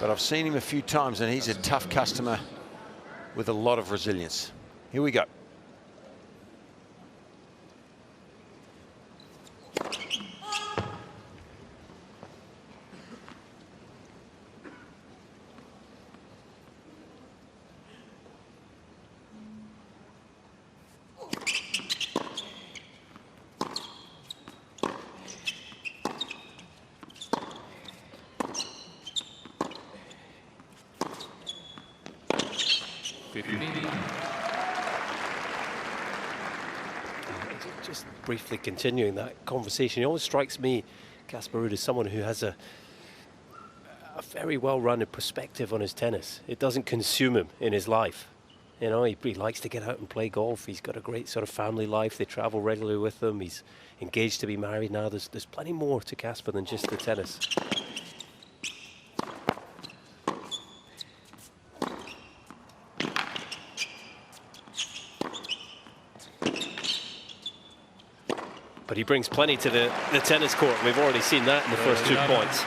but I've seen him a few times, and he's a tough customer with a lot of resilience. Here we go. Just briefly continuing that conversation, he always strikes me, Casper Ruud, as someone who has a very well-rounded perspective on his tennis. It doesn't consume him in his life. You know, he likes to get out and play golf. He's got a great sort of family life. They travel regularly with them. He's engaged to be married now. There's plenty more to Casper than just the tennis. But he brings plenty to the tennis court. We've already seen that in the first 2 points.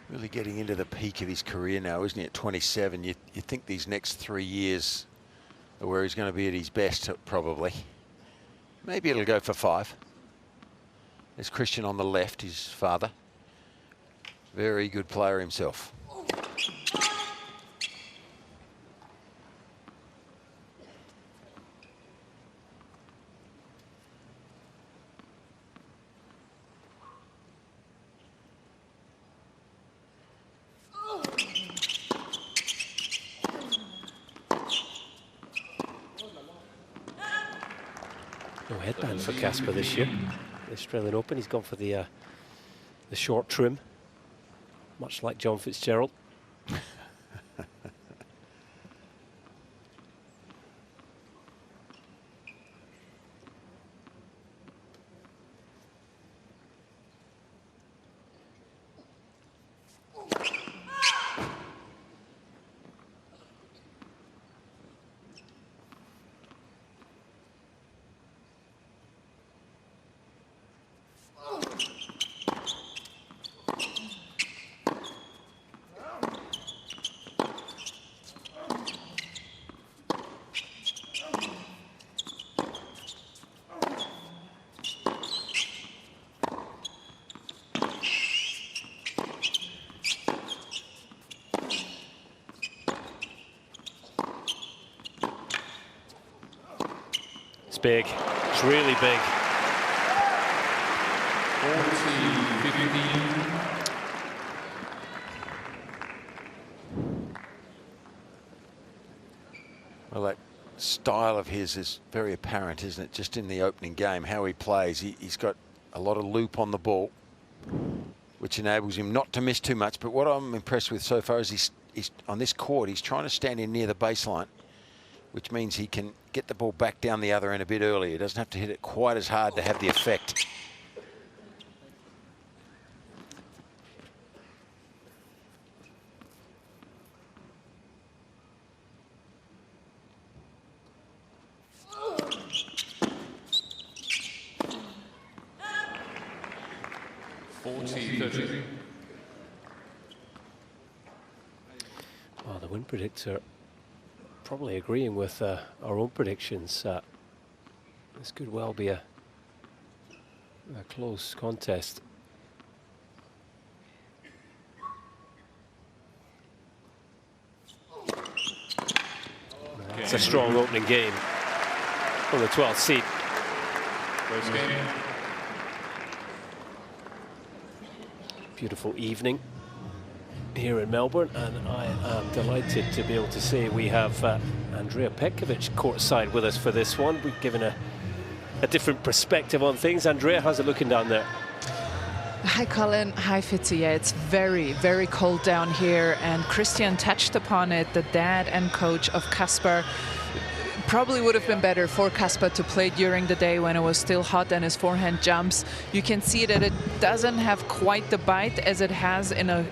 Really getting into the peak of his career now, isn't he, at 27? You think these next 3 years are where he's going to be at his best, probably. Maybe it'll go for 5. There's Christian on the left, his father. Very good player himself. No headband for Casper this year. The Australian Open, he's gone for the short trim, much like John Fitzgerald. Big. It's really big. 40-15. Well, that style of his is very apparent, isn't it? Just in the opening game, how he plays. He's got a lot of loop on the ball, which enables him not to miss too much. But what I'm impressed with so far is he's on this court, he's trying to stand in near the baseline, which means he can get the ball back down the other end a bit earlier. He doesn't have to hit it quite as hard to have the effect. Well, the win predictor probably agreeing with our own predictions. This could well be a close contest. It's a strong opening game from the 12th seed. First game. Beautiful evening here in Melbourne, and I am delighted to be able to say we have Andrea Petkovic courtside with us for this one. We've given a different perspective on things. Andrea, how's it looking down there? Hi Colin, hi Fitzy. Yeah, it's very, very cold down here, and Christian touched upon it, the dad and coach of Casper. Probably would have been better for Casper to play during the day when it was still hot and his forehand jumps. You can see that it doesn't have quite the bite as it has in a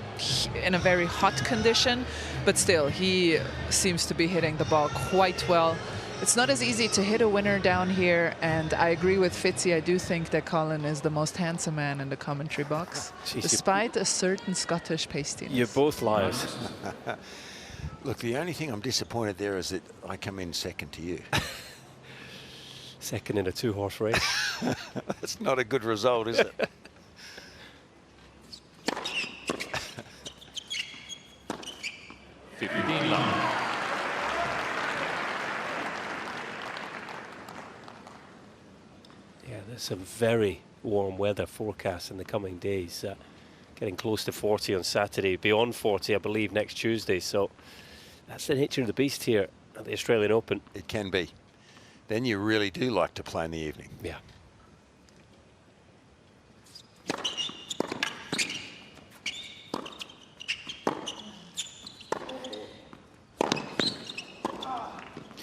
very hot condition, but still he seems to be hitting the ball quite well. it's not as easy to hit a winner down here, and I agree with Fitzy. I do think that Colin is the most handsome man in the commentary box, Jeez, despite a certain Scottish pastiness. You're both liars. Look, the only thing I'm disappointed there is that I come in second to you. Second in a 2-horse race. That's not a good result, is it? Yeah, there's some very warm weather forecast in the coming days. Getting close to 40 on Saturday, beyond 40, I believe, next Tuesday. So that's the nature of the beast here at the Australian Open. It can be. Then you really do like to play in the evening. Yeah.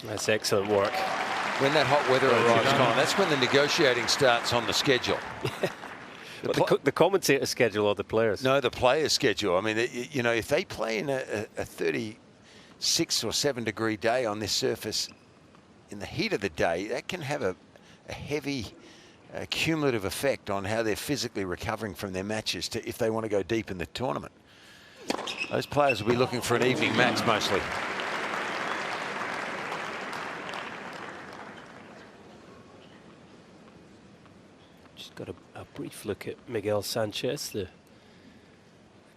That's excellent work. When that hot weather arrives, Colin, that's when the negotiating starts on the schedule. The commentator schedule or the players? No, the players' schedule. I mean, you know, if they play in a 36 or 7 degree day on this surface in the heat of the day, that can have a heavy cumulative effect on how they're physically recovering from their matches if they want to go deep in the tournament. Those players will be looking for an evening match mostly. Just got a brief look at Miguel Sanchez, the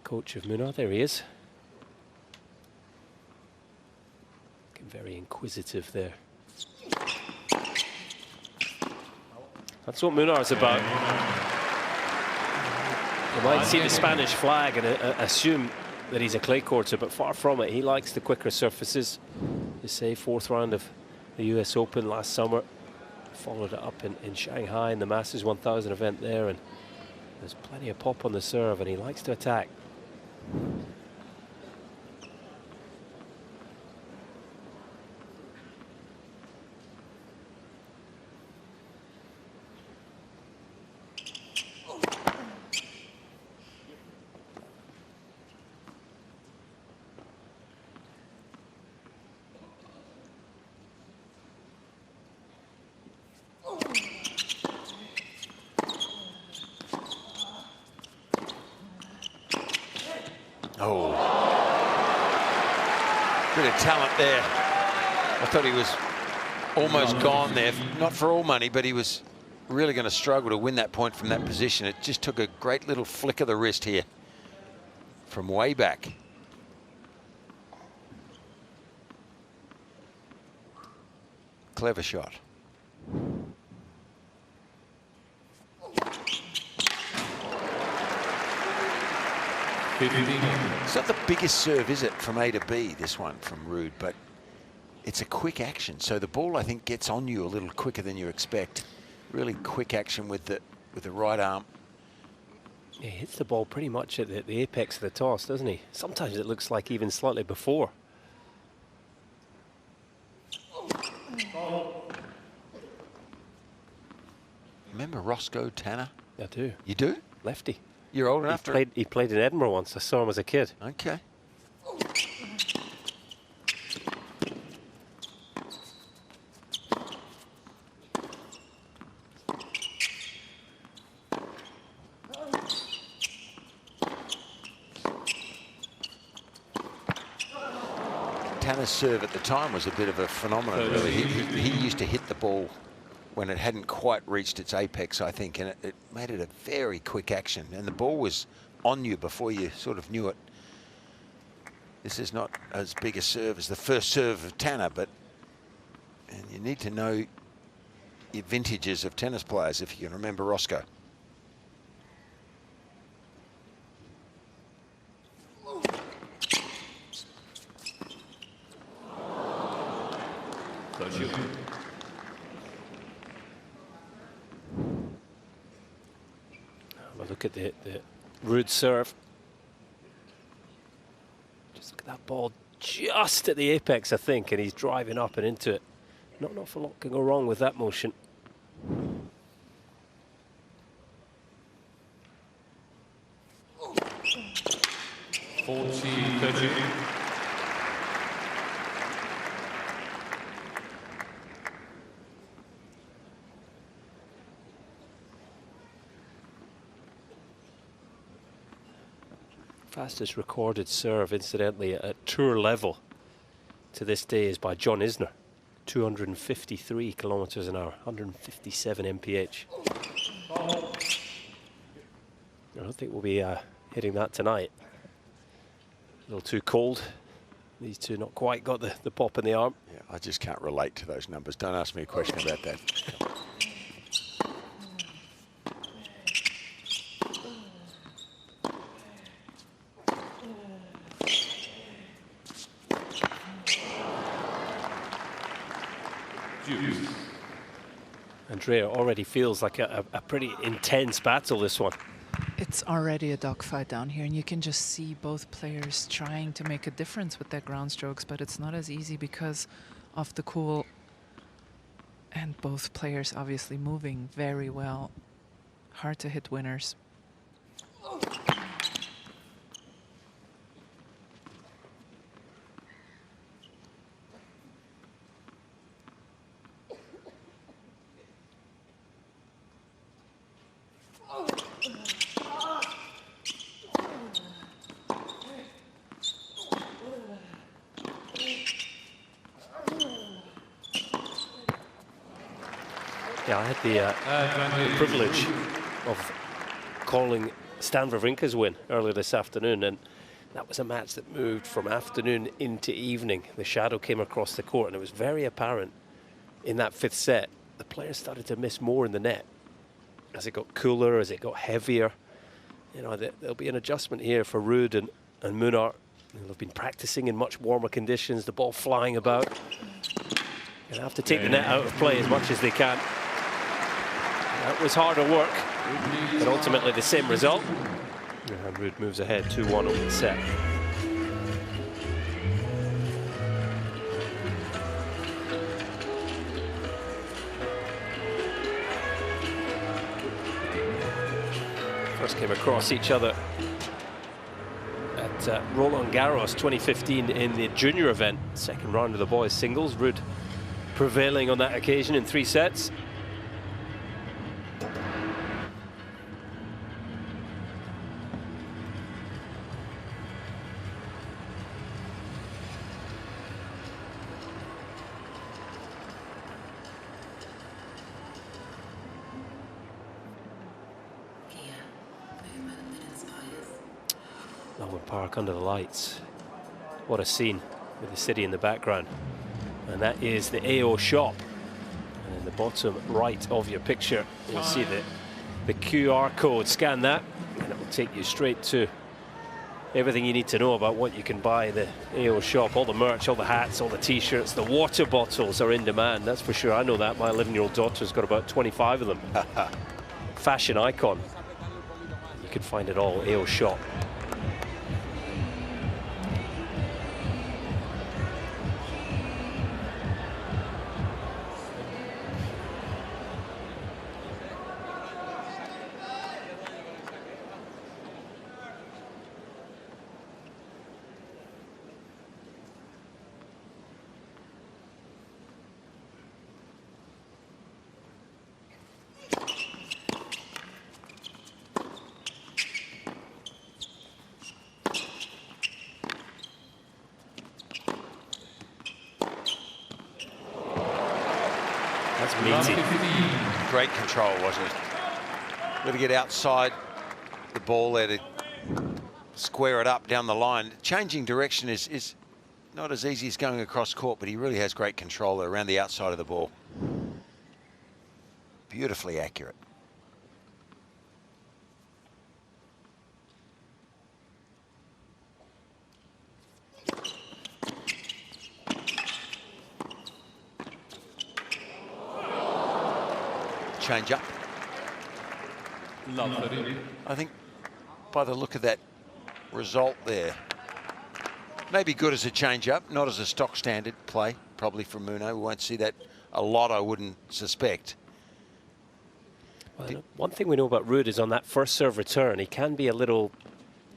coach of Munar. There he is. Looking very inquisitive there. That's what Munar's about. You might see the Spanish flag and assume that he's a clay courter, but far from it. He likes the quicker surfaces. You say 4th round of the US Open last summer. Followed it up in Shanghai in the Masters 1000 event there, and there's plenty of pop on the serve, and he likes to attack. Oh, bit of talent there. I thought he was almost gone there, not for all money, but he was really going to struggle to win that point from that position. It just took a great little flick of the wrist here from way back. Clever shot. It's not the biggest serve, is it, from A to B, this one from Ruud, but it's a quick action. So the ball, I think, gets on you a little quicker than you expect. Really quick action with the right arm. He hits the ball pretty much at the apex of the toss, doesn't he? Sometimes it looks like even slightly before. Remember Roscoe Tanner? I do. You do? Lefty. You're old enough to... He played in Edinburgh once. I saw him as a kid. Okay. Tanner's serve at the time was a bit of a phenomenon, really. He used to hit the ball when it hadn't quite reached its apex, I think, and it made it a very quick action, and the ball was on you before you sort of knew it. This is not as big a serve as the first serve of Tanner, but and you need to know your vintages of tennis players if you can remember Roscoe. Look at the Ruud serve. Just look at that ball just at the apex, I think, and he's driving up and into it. Not an awful lot can go wrong with that motion. Fastest recorded serve, incidentally, at tour level to this day is by John Isner. 253 kilometers an hour, 157 mph. I don't think we'll be hitting that tonight. A little too cold. These two not quite got the pop in the arm. Yeah, I just can't relate to those numbers. Don't ask me a question about that. Andrea already feels like a pretty intense battle, this one. It's already a dogfight down here, and you can just see both players trying to make a difference with their ground strokes, but it's not as easy because of the cool. And both players obviously moving very well. Hard to hit winners. Yeah, I had the privilege of calling Stan Wawrinka's win earlier this afternoon, and that was a match that moved from afternoon into evening. The shadow came across the court, and it was very apparent in that fifth set. The players started to miss more in the net as it got cooler, as it got heavier. You know, there'll be an adjustment here for Ruud and Munar. They've been practicing in much warmer conditions, the ball flying about. They have to take the net out of play as much as they can. That was harder work, but ultimately the same result. And Ruud moves ahead 2-1 over the set. First came across each other at Roland Garros 2015 in the junior event. Second round of the boys singles. Ruud prevailing on that occasion in 3 sets. Park under the lights. What a scene with the city in the background. And that is the AO shop. And in the bottom right of your picture, you'll see the QR code. Scan that, and it will take you straight to everything you need to know about what you can buy in the AO shop. All the merch, all the hats, all the t-shirts, the water bottles are in demand. That's for sure. I know that. My 11-year-old daughter's got about 25 of them. Fashion icon. You can find it all, AO shop. Great control, wasn't it? Got to get outside the ball there to square it up down the line. Changing direction is not as easy as going across court, but he really has great control there around the outside of the ball. Beautifully accurate. Change up. I think by the look of that result there, maybe good as a change up, not as a stock standard play, probably from Munar. We won't see that a lot, I wouldn't suspect. Well, one thing we know about Ruud is on that first serve return, he can be a little,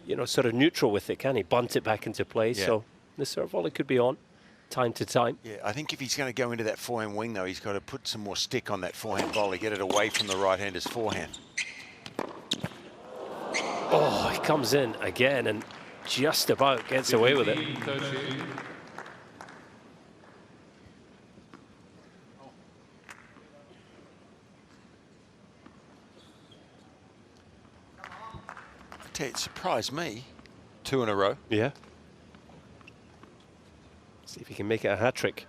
you know, sort of neutral with it, can he? Bunt it back into play. Yeah. So the serve volley could be on time to time. Yeah, I think if he's going to go into that forehand wing, though, he's got to put some more stick on that forehand volley, get it away from the right-hander's forehand. Oh, he comes in again, and just about gets away with it. 13. I tell you, it surprised me. 2 in a row. Yeah. See if he can make it a hat trick.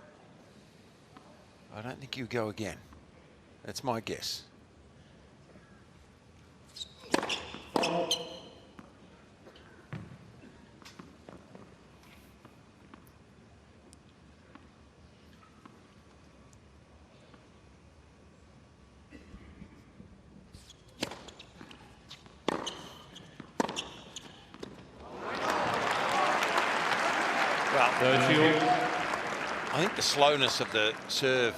I don't think you go again. That's my guess. I think the slowness of the serve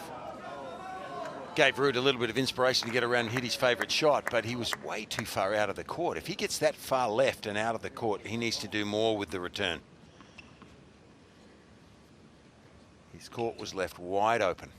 gave Ruud a little bit of inspiration to get around and hit his favourite shot, but he was way too far out of the court. If he gets that far left and out of the court, he needs to do more with the return. His court was left wide open.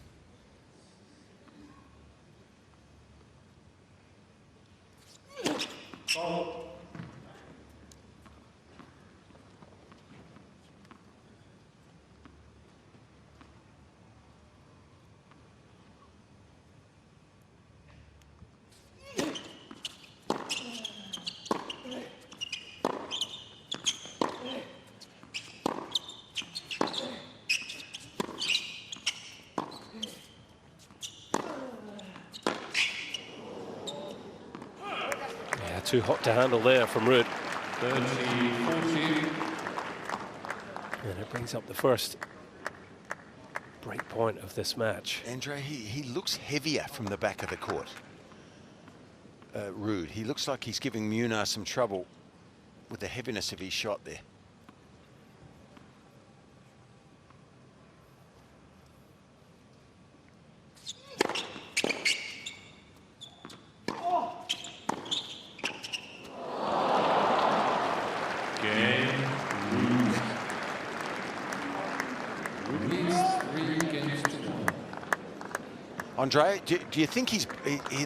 Too hot to handle there from Ruud. 30-14. And it brings up the first break point of this match. Andre, he looks heavier from the back of the court. Ruud. He looks like he's giving Munar some trouble with the heaviness of his shot there. Andre, do you think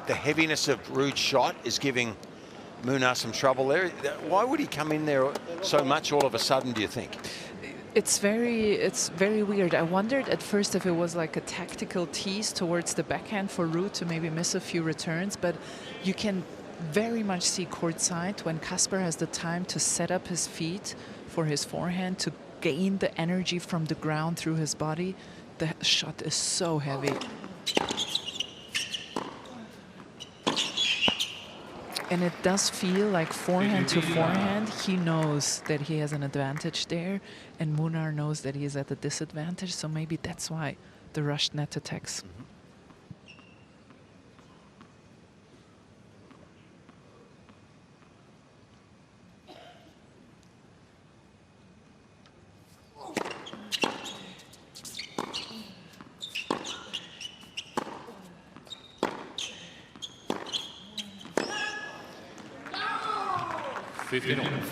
the heaviness of Ruud's shot is giving Munar some trouble there? Why would he come in there so much all of a sudden, do you think? It's very weird. I wondered at first if it was like a tactical tease towards the backhand for Ruud to maybe miss a few returns, but you can very much see courtside when Casper has the time to set up his feet for his forehand, to gain the energy from the ground through his body. The shot is so heavy. And it does feel like forehand to forehand, he knows that he has an advantage there, and Munar knows that he is at a disadvantage, so maybe that's why the rushed net attacks. Mm-hmm.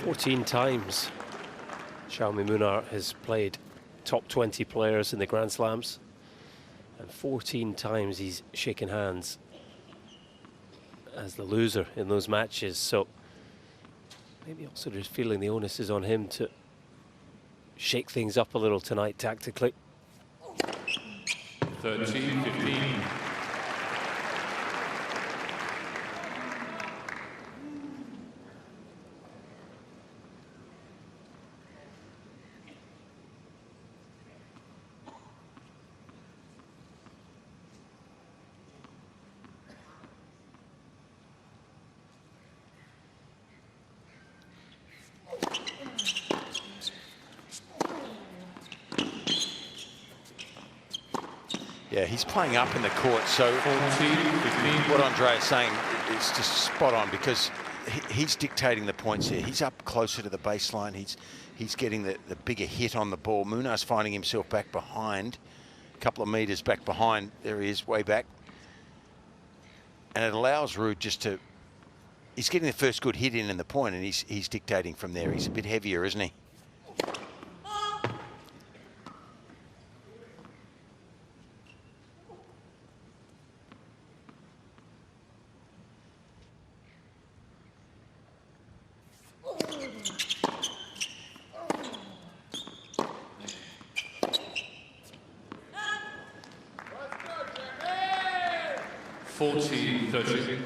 14 times Jaume Munar has played top 20 players in the Grand Slams, and 14 times he's shaken hands as the loser in those matches. So maybe also just feeling the onus is on him to shake things up a little tonight tactically. 13-15. Yeah, he's playing up in the court, so what Andre is saying is just spot on, because he's dictating the points here. He's up closer to the baseline. He's getting the bigger hit on the ball. Munar's finding himself back behind, a couple of meters back behind. There he is, way back. And it allows Ruud just to... He's getting the first good hit in the point, and he's dictating from there. He's a bit heavier, isn't he? 40-30.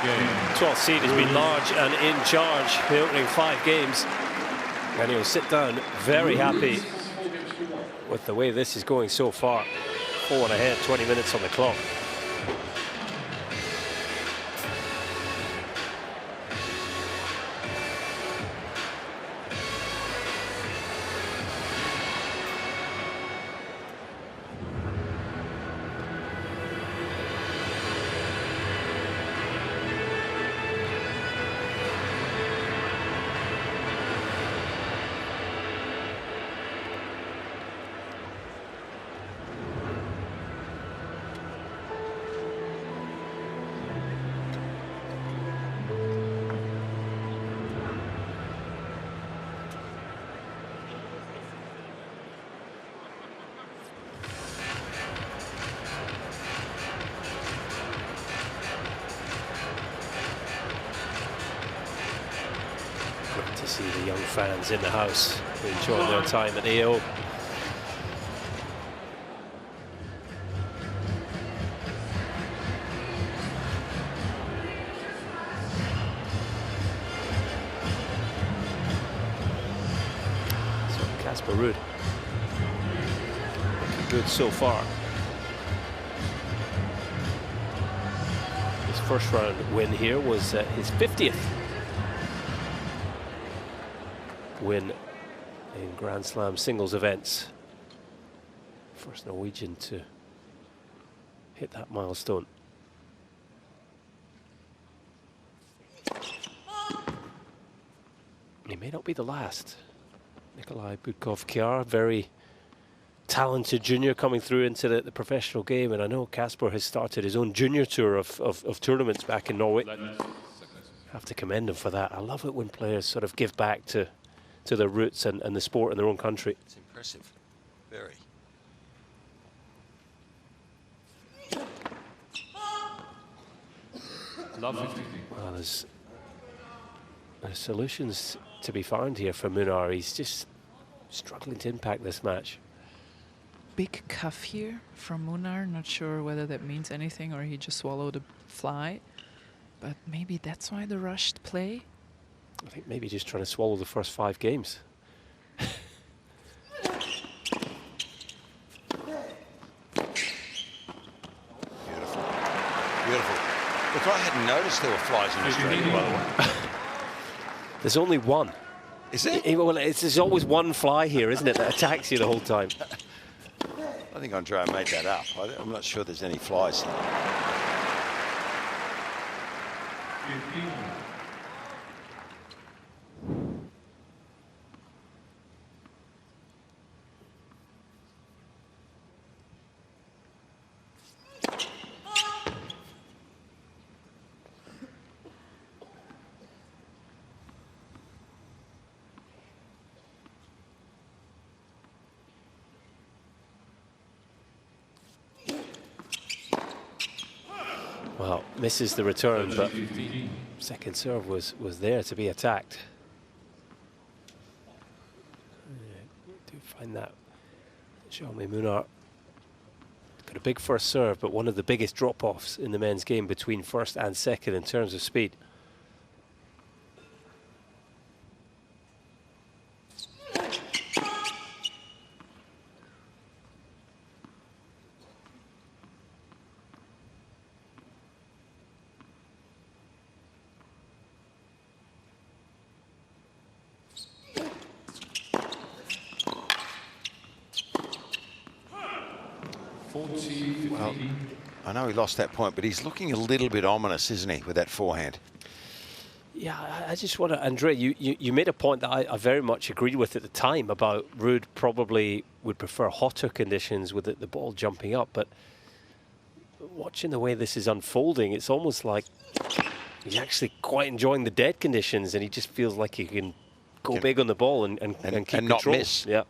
Game. 12th seed has been large and in charge the opening 5 games, and he'll sit down very happy with the way this is going so far. 4-1 ahead, 20 minutes on the clock. To see the young fans in the house enjoying their time at AO. So Casper Ruud looking good so far. His first round win here was his 50th win in Grand Slam singles events. First Norwegian to hit that milestone. He may not be the last. Nikolai Budkov-Kjær, very talented junior coming through into the professional game, and I know Casper has started his own junior tour of tournaments back in Norway. Have to commend him for that. I love it when players sort of give back to their roots and the sport in their own country. It's impressive, very. Well, there's solutions to be found here for Munar. He's just struggling to impact this match. Big cuff here from Munar. Not sure whether that means anything or he just swallowed a fly. But maybe that's why the rushed play. I think maybe just trying to swallow the first 5 games. Beautiful. Beautiful. Look, I hadn't noticed there were flies in Australia, by the way. There's only one. Is it? Well, there's always one fly here, isn't it, that attacks you the whole time. I think Andrea made that up. I'm not sure there's any flies here. 15. Well, misses the return, but second serve was there to be attacked. I do find that Jaume Munar got a big first serve, but one of the biggest drop-offs in the men's game between first and second in terms of speed. Well, I know he lost that point, but he's looking a little bit ominous, isn't he, with that forehand? Yeah, I just want to, Andrea, you made a point that I very much agreed with at the time about Ruud probably would prefer hotter conditions with the ball jumping up, but watching the way this is unfolding, it's almost like he's actually quite enjoying the dead conditions, and he just feels like he can go big on the ball and keep control. Not miss. Yeah.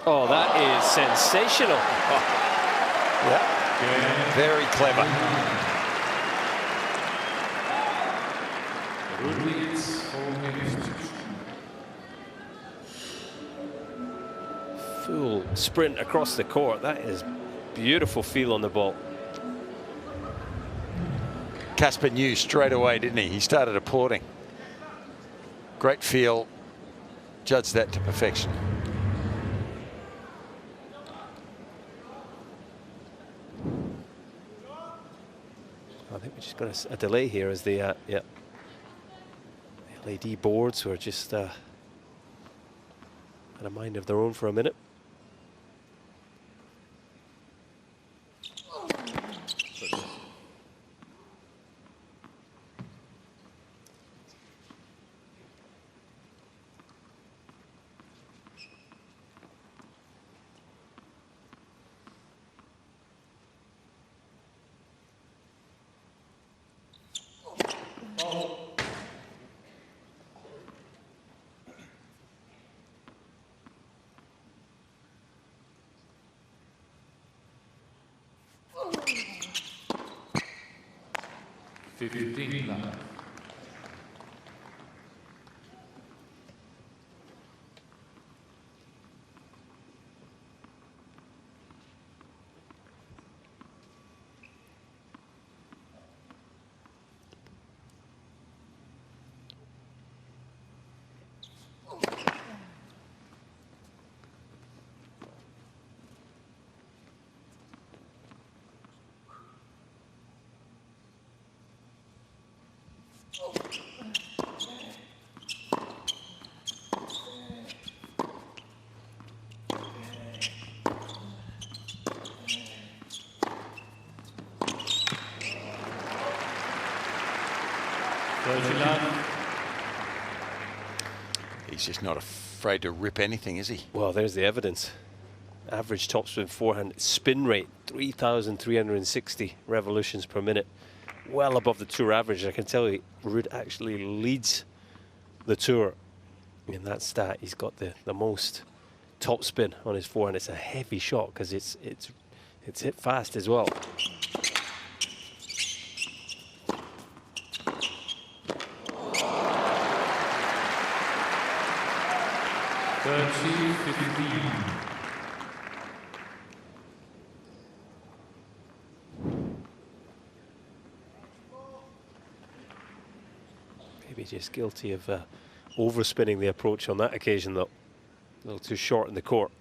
Oh, that is sensational. Yeah, very clever. Full sprint across the court. That is beautiful feel on the ball. Casper knew straight away, didn't he? He started applauding. Great feel. Judged that to perfection. I think we just got a delay here as the LED boards were just had a mind of their own for a minute. He's just not afraid to rip anything, is he? Well, there's the evidence. Average topspin forehand spin rate, 3,360 revolutions per minute. Well above the tour average. I can tell you, Ruud actually leads the tour in that stat. He's got the most topspin on his forehand. It's a heavy shot because it's hit fast as well. Maybe just guilty of overspinning the approach on that occasion, though. A little too short in the court.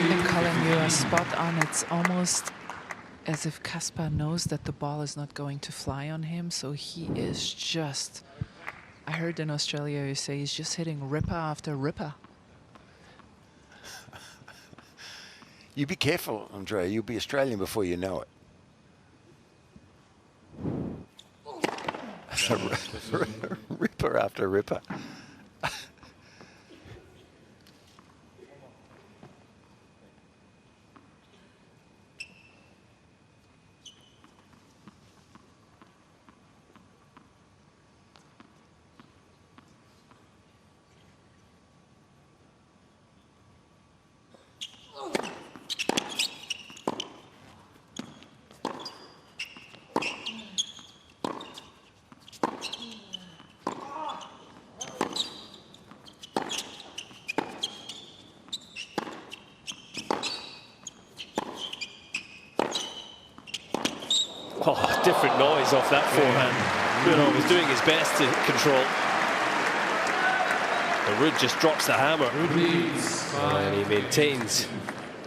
And Colin, you are spot on. It's almost as if Casper knows that the ball is not going to fly on him, so he is just, I heard in Australia you say he's just hitting ripper after ripper. You be careful, Andrea. You'll be Australian before you know it. Ripper after ripper. Oh, different noise off that forehand. Munar was doing his best to control. But Ruud just drops the hammer. And he maintains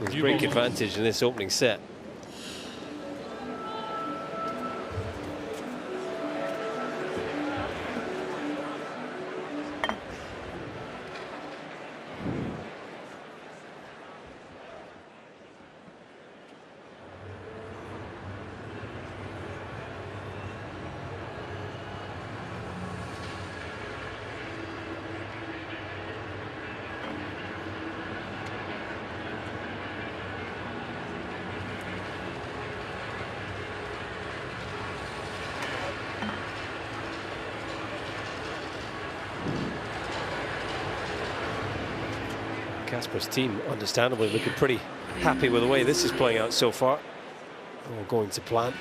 his break advantage in this opening set. Casper's team, understandably, looking pretty happy with the way this is playing out so far. All going to plan.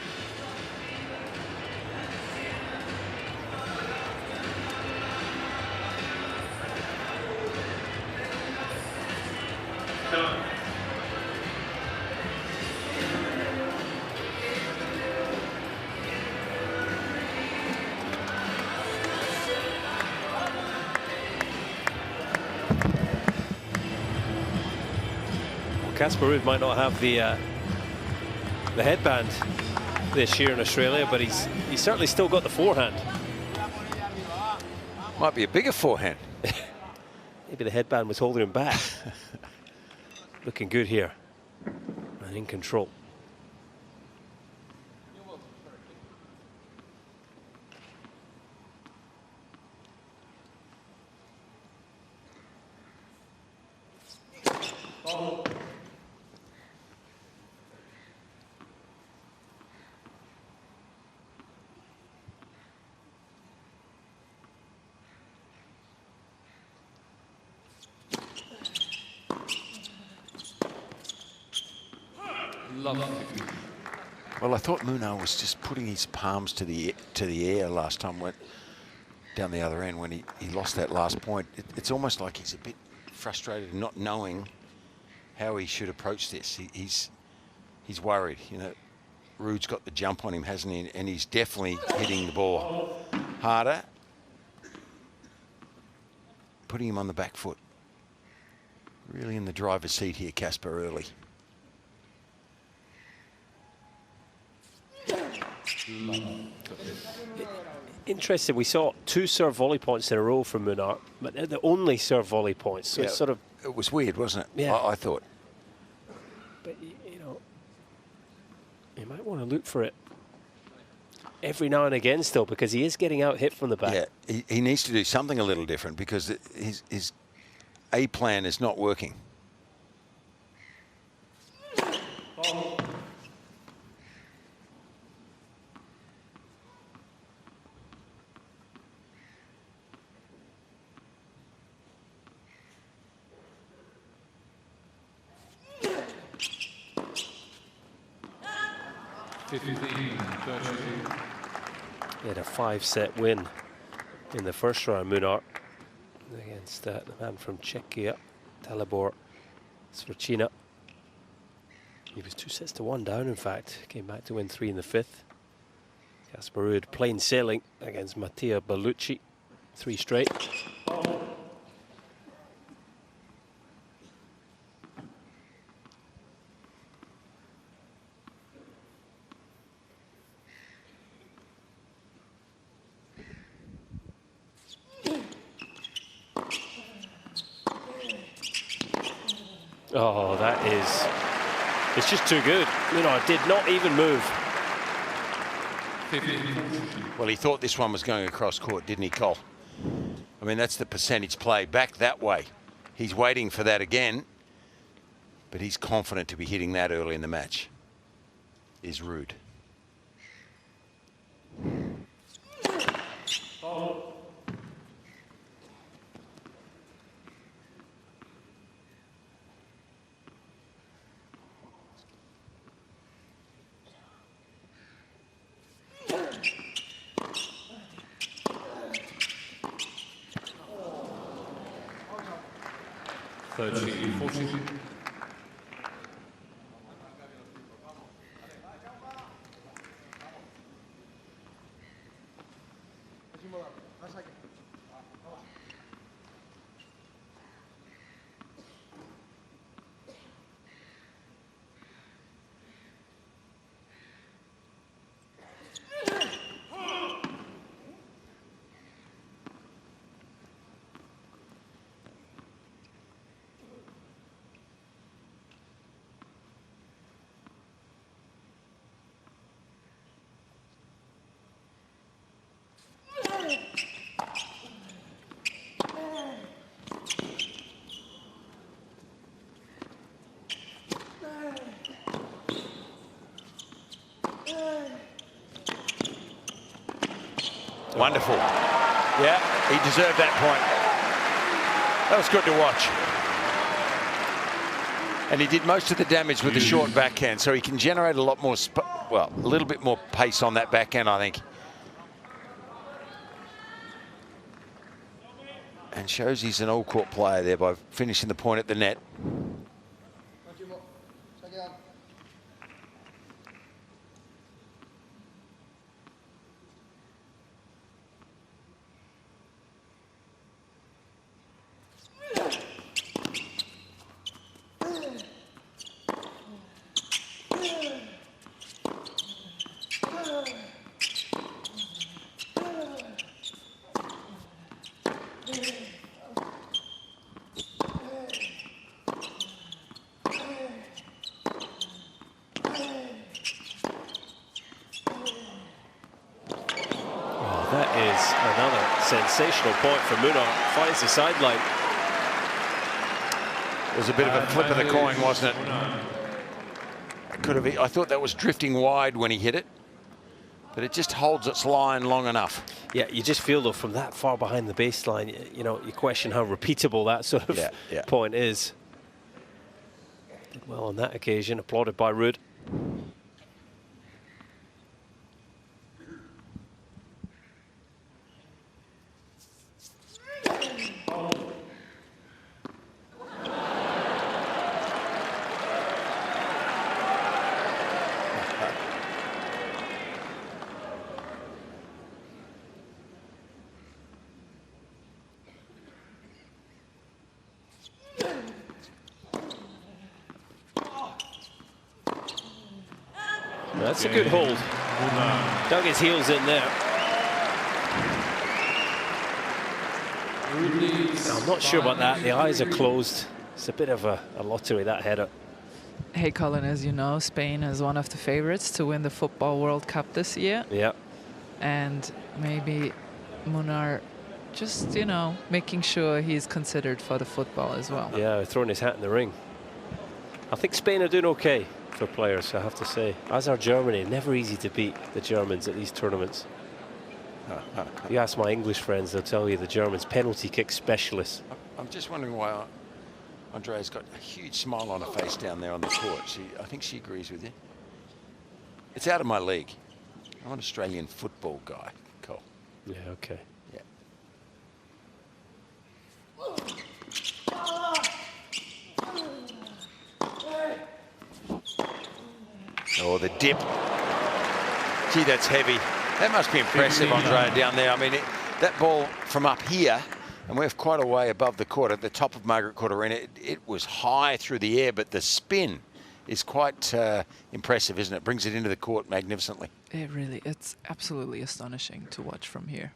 Casper Ruud might not have the headband this year in Australia, but he's certainly still got the forehand. Might be a bigger forehand. Maybe the headband was holding him back. Looking good here and in control. Well, I thought Munar was just putting his palms to the air last time, went down the other end when he lost that last point. It's almost like he's a bit frustrated, not knowing how he should approach this. He's worried. You know, Ruud's got the jump on him, hasn't he? And he's definitely hitting the ball harder, putting him on the back foot. Really in the driver's seat here, Casper, early. Interesting, we saw 2 serve volley points in a row from Munar, but they're the only serve volley points. So it's sort of... It was weird, wasn't it? Yeah. I thought. But, you know, you might want to look for it every now and again still, because he is getting out hit from the back. Yeah, he needs to do something a little different because his A plan is not working. He had a 5-set win in the first round, Munar, against the man from Czechia, Dalibor Svrčina. He was 2-1 down, in fact. Came back to win 3 in the 5th. Casper Ruud plain sailing against Mattia Bellucci. 3 straight. Oh, that is... It's just too good. Munar did not even move. Well, he thought this one was going across court, didn't he, Cole? I mean, that's the percentage play back that way. He's waiting for that again, but he's confident to be hitting that early in the match. Is Ruud. Wonderful. Yeah, he deserved that point. That was good to watch. And he did most of the damage with the short backhand, so he can generate a lot more, a little bit more pace on that backhand, I think. And shows he's an all-court player there by finishing the point at the net. Sensational point for Munar. Finds the sideline. It was a bit of a flip of the coin, wasn't it? Could have. I thought that was drifting wide when he hit it, but it just holds its line long enough. Yeah, you just feel though from that far behind the baseline, you know, you question how repeatable that sort of point is. Did well on that occasion, applauded by Ruud. That's a good hold. Dug his heels in there. I'm not sure about that. The eyes are closed. It's a bit of a lottery, that header. Hey, Colin, as you know, Spain is one of the favorites to win the Football World Cup this year. Yeah. And maybe Munar just, you know, making sure he's considered for the football as well. Yeah, throwing his hat in the ring. I think Spain are doing okay for players, I have to say. As are Germany. Never easy to beat the Germans at these tournaments. You ask my English friends, they'll tell you the Germans penalty kick specialists. I'm just wondering why Andrea's got a huge smile on her face down there on the court. I think she agrees with you. It's out of my league. I'm an Australian football guy, Cole. Yeah, okay. Yeah. Oh, the dip. Gee, that's heavy. That must be impressive, Andrea, down there. I mean, that ball from up here, and we're quite a way above the court, at the top of Margaret Court Arena, it was high through the air, but the spin is quite impressive, isn't it? Brings it into the court magnificently. It's absolutely astonishing to watch from here.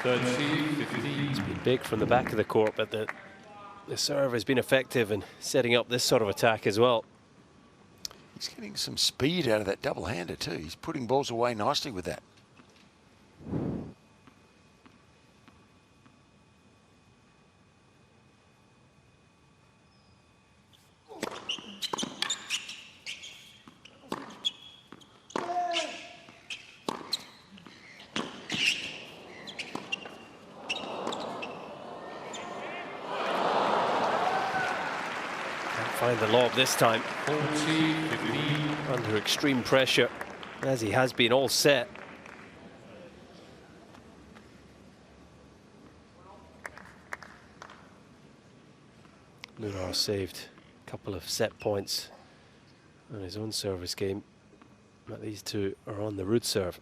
30-15. It's been big from the back of the court, but the serve has been effective in setting up this sort of attack as well. He's getting some speed out of that double-hander too. He's putting balls away nicely with that. Find the lob this time. 40-15. Under extreme pressure, as he has been all set. Munar saved a couple of set points on his own service game, but these two are on the Ruud serve.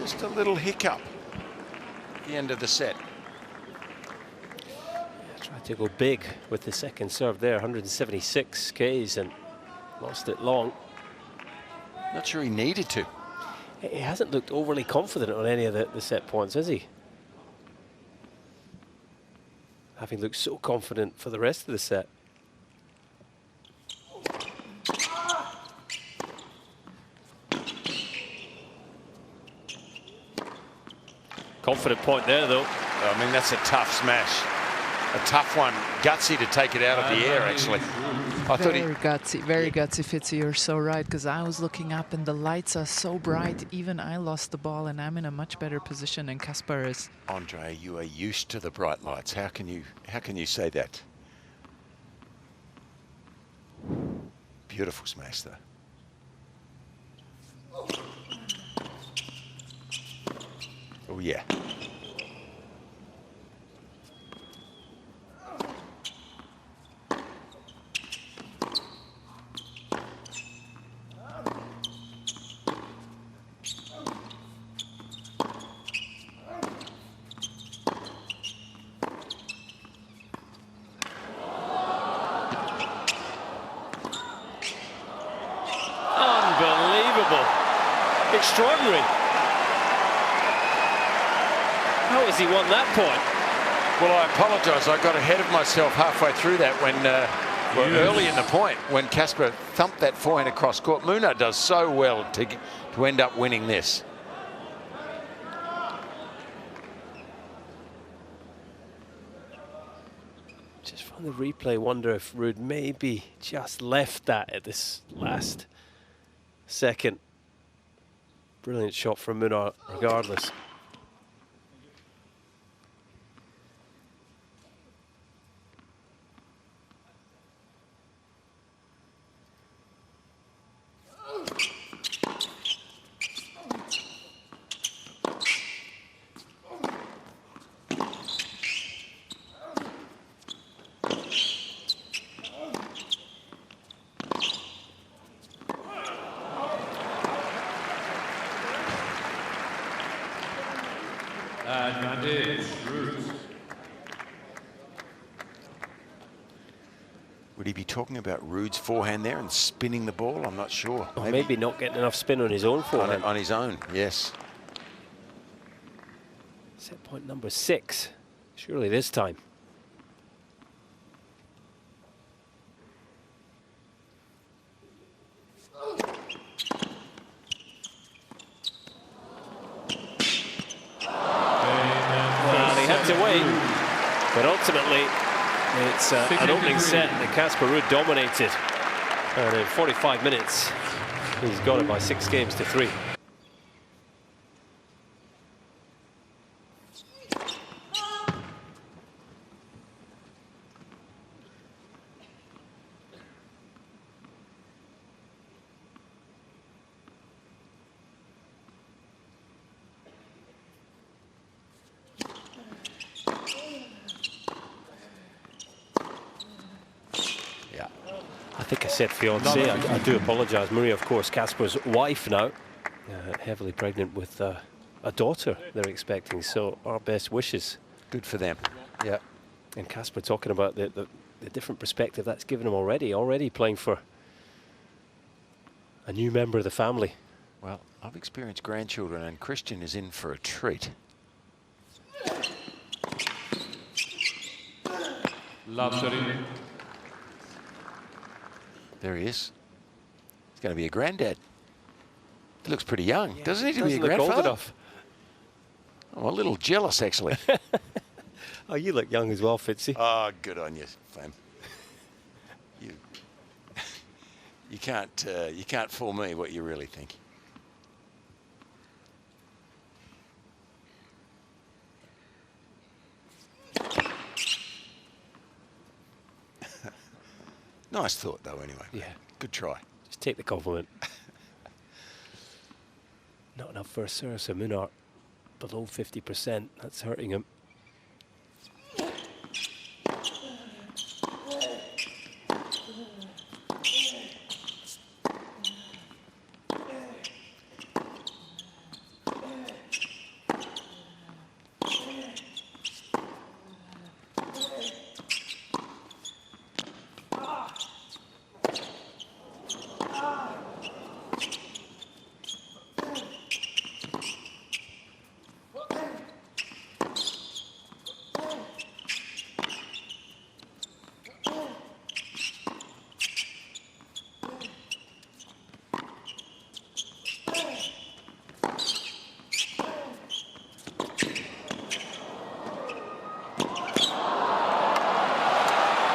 Just a little hiccup at the end of the set. Tried to go big with the second serve there, 176 Ks, and lost it long. Not sure he needed to. He hasn't looked overly confident on any of the set points, has he? Having looked so confident for the rest of the set. Confident point there, though. I mean, that's a tough smash. A tough one. Gutsy to take it out of the air, actually. I thought Very gutsy, Fitzy. You're so right, because I was looking up and the lights are so bright. Even I lost the ball, and I'm in a much better position than Casper is. Andre, you are used to the bright lights. How can you say that? Beautiful smash, though. Oh, yeah. Unbelievable. Extraordinary. How has he won that point? Well, I apologise. I got ahead of myself halfway through that when, early in the point, when Casper thumped that forehand across court. Munar does so well to end up winning this. Just from the replay, wonder if Ruud maybe just left that at this last second. Brilliant shot from Munar, regardless. Would he be talking about Ruud's forehand there and spinning the ball? I'm not sure. Or maybe not getting enough spin on his own forehand. On his own, yes. Set point number 6. Surely this time. it away. But ultimately, it's an opening set that Casper Ruud dominated. And in 45 minutes, he's got it by 6 games to 3. I think I said fiancée. I do apologise. Maria, of course, Casper's wife now, heavily pregnant with a daughter they're expecting. So our best wishes. Good for them. Yeah. And Casper talking about the different perspective that's given him already playing for a new member of the family. Well, I've experienced grandchildren, and Christian is in for a treat. Laver Arena. There he is. He's going to be a granddad. He looks pretty young, doesn't he, to be a Doesn't look grandfather? old enough. I'm a little jealous, actually. Oh, you look young as well, Fitzy. Oh, good on you, Fam. You can't fool me what you really think. Nice thought, though, anyway. Yeah. Good try. Just take the compliment. Not enough first serve, so Munar below 50%. That's hurting him.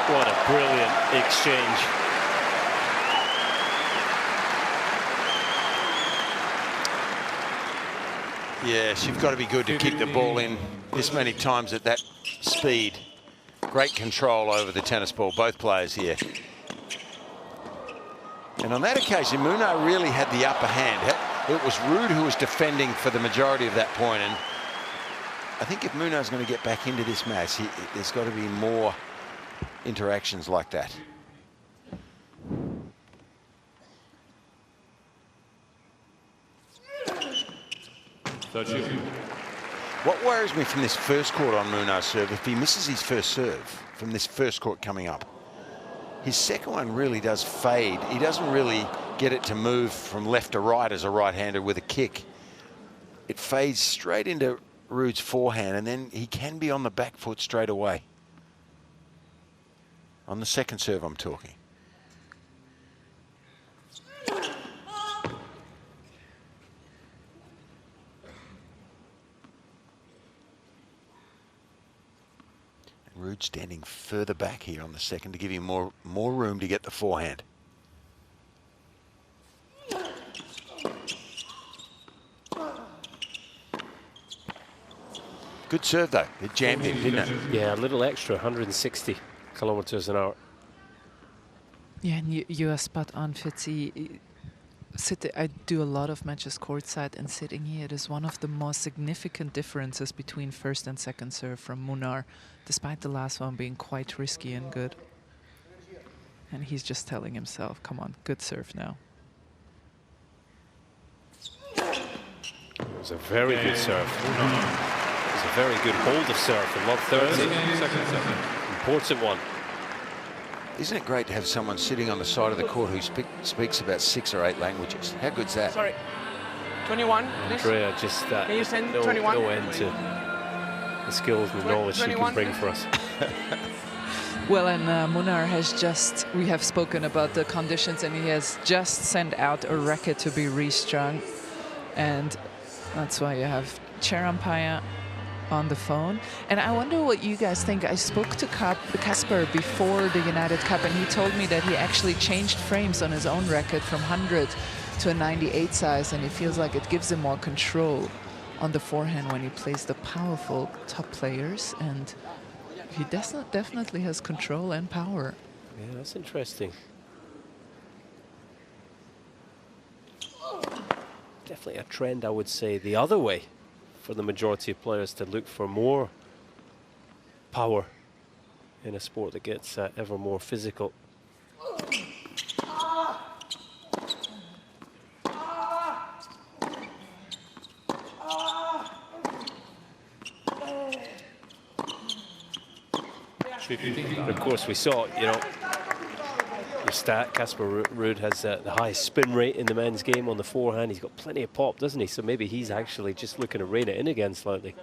What a brilliant exchange. Yes, you've got to be good to kick the ball in this many times at that speed. Great control over the tennis ball, both players here. And on that occasion, Munar really had the upper hand. It was Ruud who was defending for the majority of that point. And I think if Munar's going to get back into this match, there's got to be more interactions like that. What worries me from this first court on Munar's serve, if he misses his first serve from this first court coming up, his second one really does fade. He doesn't really get it to move from left to right as a right-hander with a kick. It fades straight into Ruud's forehand, and then he can be on the back foot straight away. On the second serve, I'm talking. And Ruud standing further back here on the second to give him more room to get the forehand. Good serve, though. It jammed him, didn't it? Yeah, a little extra, 160 kilometers an hour. Yeah, and you are spot on, Fitzy. I do a lot of matches courtside, and sitting here, it is one of the most significant differences between first and second serve from Munar, despite the last one being quite risky and good. And he's just telling himself, come on, good serve now. It was a very good serve. It was a very good hold of serve in love 30. Important one. Isn't it great to have someone sitting on the side of the court who speaks about 6 or 8 languages? How good's that? Sorry. 21, please. Andrea, just Can you send no 21? end to the skills and the knowledge she can bring for us. Well, and Munar has just, we have spoken about the conditions, and he has just sent out a racket to be restrung. And that's why you have chair umpire on the phone. And I wonder what you guys think. I spoke to Casper before the United Cup, and he told me that he actually changed frames on his own racket from 100 to a 98 size, and he feels like it gives him more control on the forehand when he plays the powerful top players, and he definitely has control and power. Yeah, that's interesting. Definitely a trend, I would say, the other way for the majority of players to look for more power in a sport that gets ever more physical. And of course, we saw, you know, your stat, Casper Ruud has the highest spin rate in the men's game on the forehand. He's got plenty of pop, doesn't he? So maybe he's actually just looking to rein it in again slightly.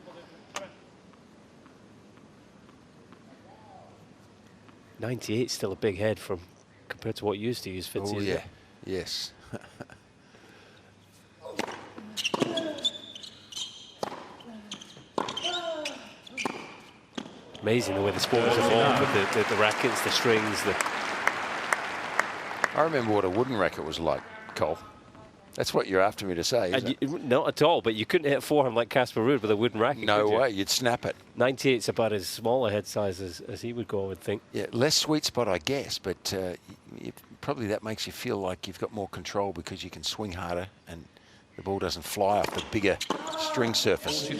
.98 still a big head from compared to what you used to use, Fitzy. Oh yeah, yes. Amazing the way the sport has evolved with the rackets, the strings. I remember what a wooden racket was like, Cole. That's what you're after me to say, isn't it? Not at all, but you couldn't hit forehand like Casper Ruud with a wooden racket. No way, you'd snap it. 98's about as small a head size as he would go, I would think. Yeah, less sweet spot, I guess, but probably that makes you feel like you've got more control because you can swing harder and the ball doesn't fly off the bigger string surface.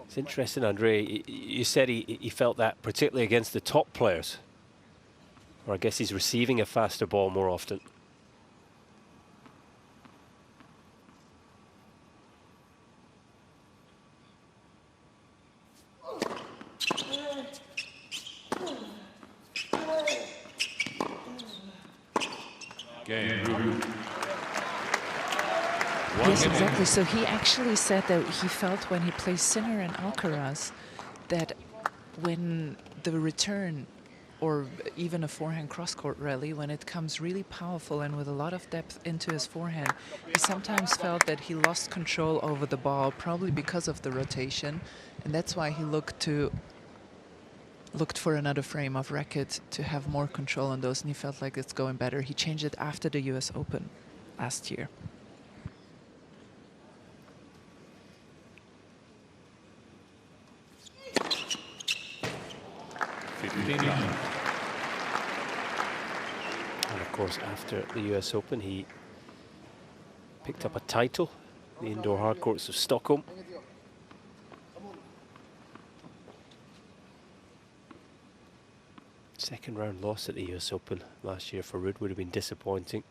It's interesting, Andre. You said he felt that particularly against the top players. Or I guess he's receiving a faster ball more often. Yes, exactly. So he actually said that he felt when he plays Sinner and Alcaraz that when the return or even a forehand cross-court rally, when it comes really powerful and with a lot of depth into his forehand, he sometimes felt that he lost control over the ball, probably because of the rotation, and that's why he looked for another frame of racket to have more control on those, and he felt like it's going better. He changed it after the US Open last year. And of course, after the US Open, he picked up a title, the indoor hard courts of Stockholm. Second round loss at the US Open last year for Ruud would have been disappointing,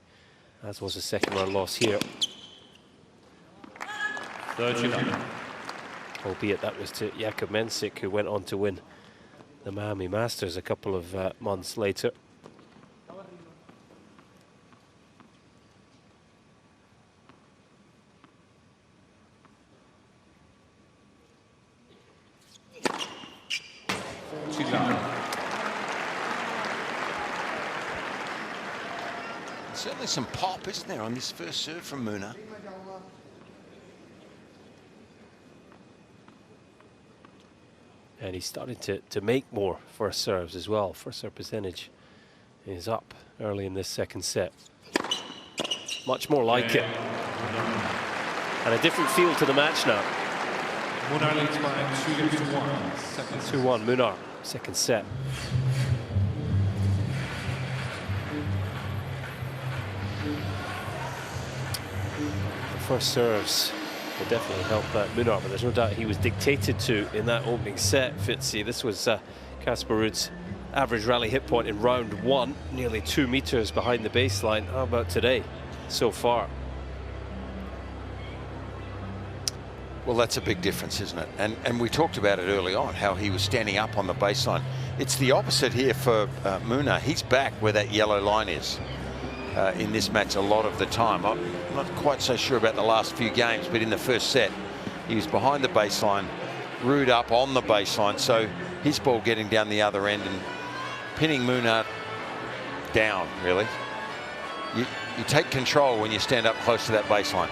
as was a second round loss here. Albeit that was to Jakub Mensik, who went on to win the Miami Masters a couple of months later. Certainly some pop, isn't there, on this first serve from Munar? And he's starting to make more first serves as well. First serve percentage is up early in this second set. Much more like it. And a different feel to the match now. 2-1 Munar, second set. The first serves will definitely help Munar, but there's no doubt he was dictated to in that opening set, Fitzy. This was Casper Ruud's average rally hit point in round one, nearly 2 meters behind the baseline. How about today so far? Well, that's a big difference, isn't it? And we talked about it early on, how he was standing up on the baseline. It's the opposite here for Munar. He's back where that yellow line is in this match a lot of the time. I'm not quite so sure about the last few games, but in the first set, he was behind the baseline, Ruud up on the baseline, so his ball getting down the other end and pinning Munar down, really. You take control when you stand up close to that baseline.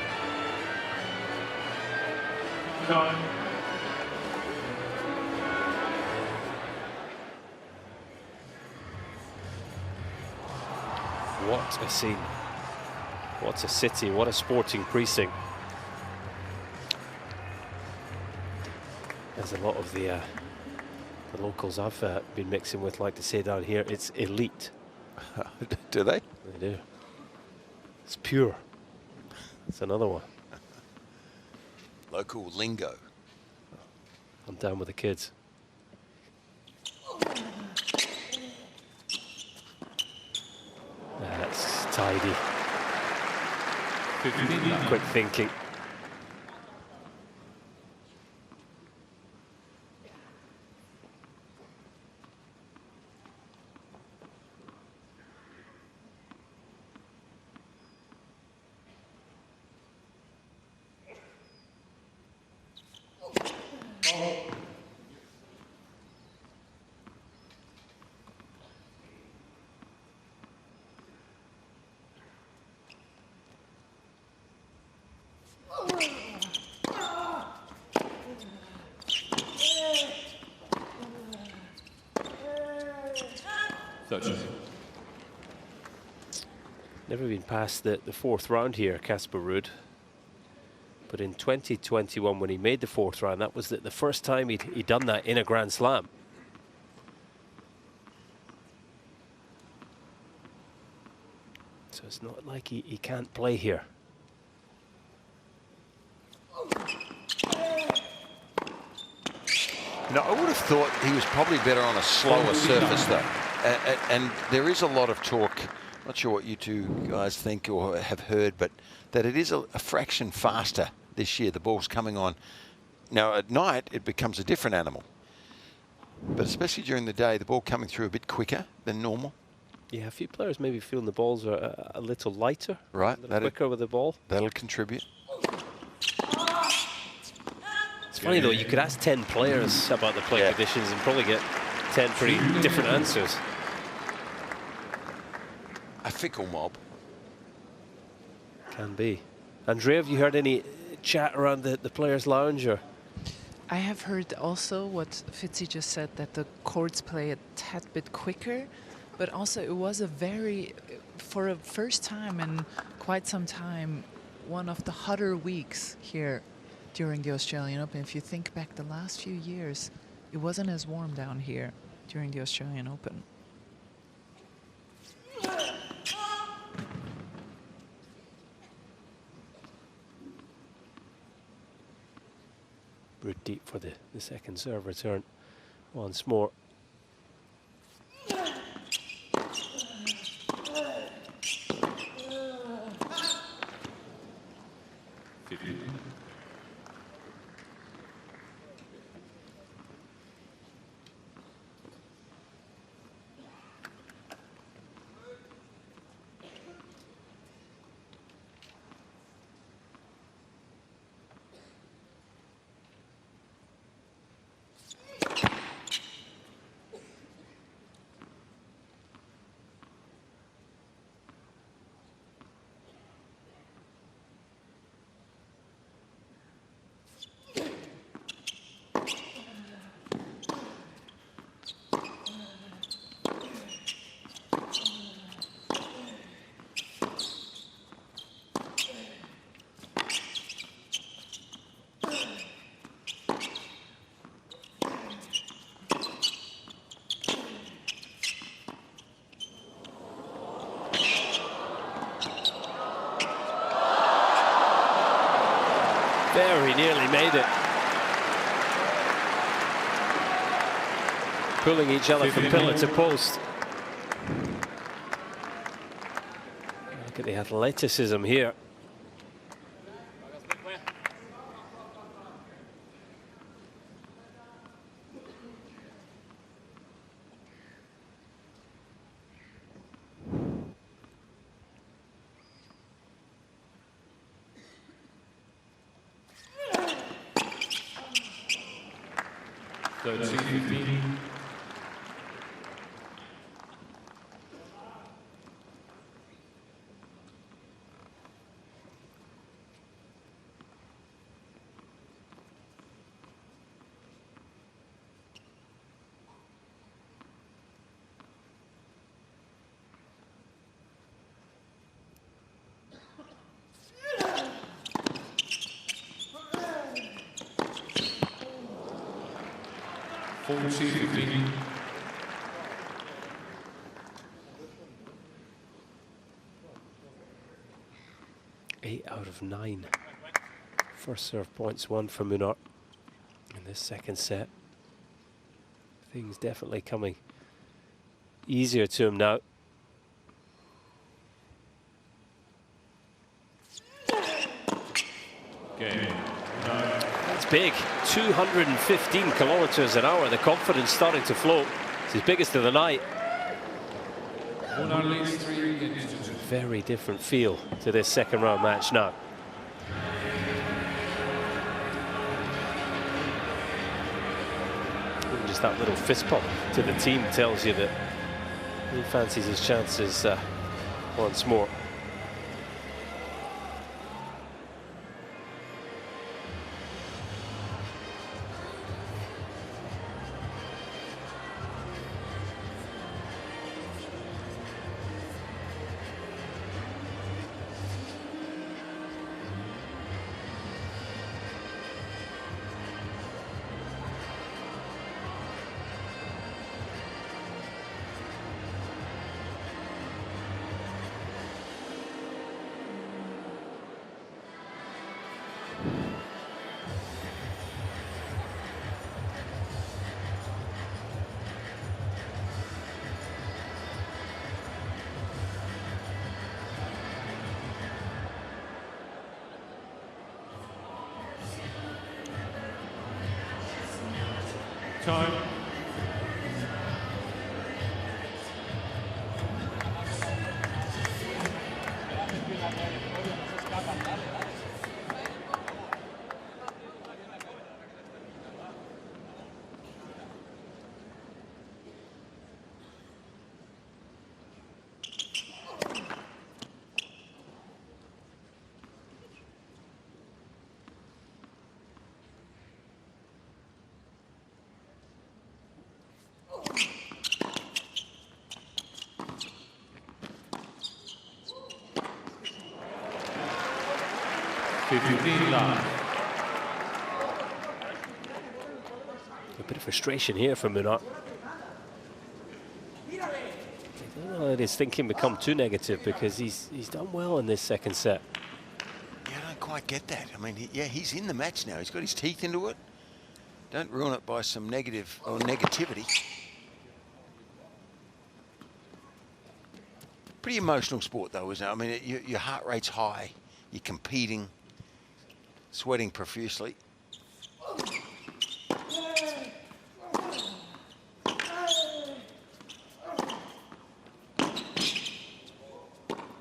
What a scene. What a city, what a sporting precinct. As a lot of the locals I've been mixing with like to say down here, it's elite. Do they? They do. It's pure. It's another one. Local lingo. I'm down with the kids. That's tidy. Quick thinking. Never been past the fourth round here, Casper Ruud. But in 2021, when he made the fourth round, that was the first time he'd done that in a Grand Slam. So it's not like he can't play here. No, I would have thought he was probably better on a slower surface, though. And there is a lot of talk, not sure what you two guys think or have heard, but that it is a fraction faster this year. The ball's coming on. Now, at night, it becomes a different animal. But especially during the day, the ball coming through a bit quicker than normal. Yeah, a few players maybe feeling the balls are a little lighter. Right. A little quicker with the ball. That'll contribute. It's funny, though, you could ask 10 players about the play conditions and probably get 10 pretty different answers. A fickle mob. Can be. Andrea, have you heard any chat around the players' lounge? Or? I have heard also what Fitzy just said, that the courts play a tad bit quicker, but also it was for a first time in quite some time, one of the hotter weeks here during the Australian Open. If you think back the last few years, it wasn't as warm down here during the Australian Open. Ruud deep for the second serve return once more. Very nearly made it. Pulling each other from pillar to post. Look at the athleticism here. 40-15. 8 out of 9. First serve points won for Munar in this second set. Things definitely coming easier to him now. Game. That's big. 215 kilometers an hour. The confidence starting to flow. It's his biggest of the night. Munar leads 3 games to 2. Very different feel to this second round match now. Even just that little fist pump to the team tells you that he fancies his chances once more. Time. A bit of frustration here from Munar. I don't know that his thinking become too negative because he's done well in this second set. Yeah, I don't quite get that. I mean, yeah, he's in the match now. He's got his teeth into it. Don't ruin it by some negative or negativity. Pretty emotional sport, though, isn't it? I mean, your heart rate's high. You're competing, sweating profusely.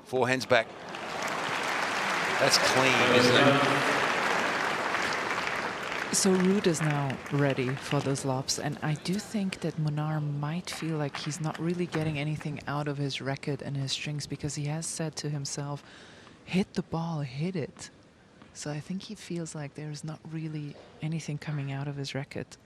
Forehand's back. That's clean, isn't it? So Ruud is now ready for those lobs, and I do think that Munar might feel like he's not really getting anything out of his racket and his strings, because he has said to himself, hit the ball, hit it. So I think he feels like there's not really anything coming out of his racket.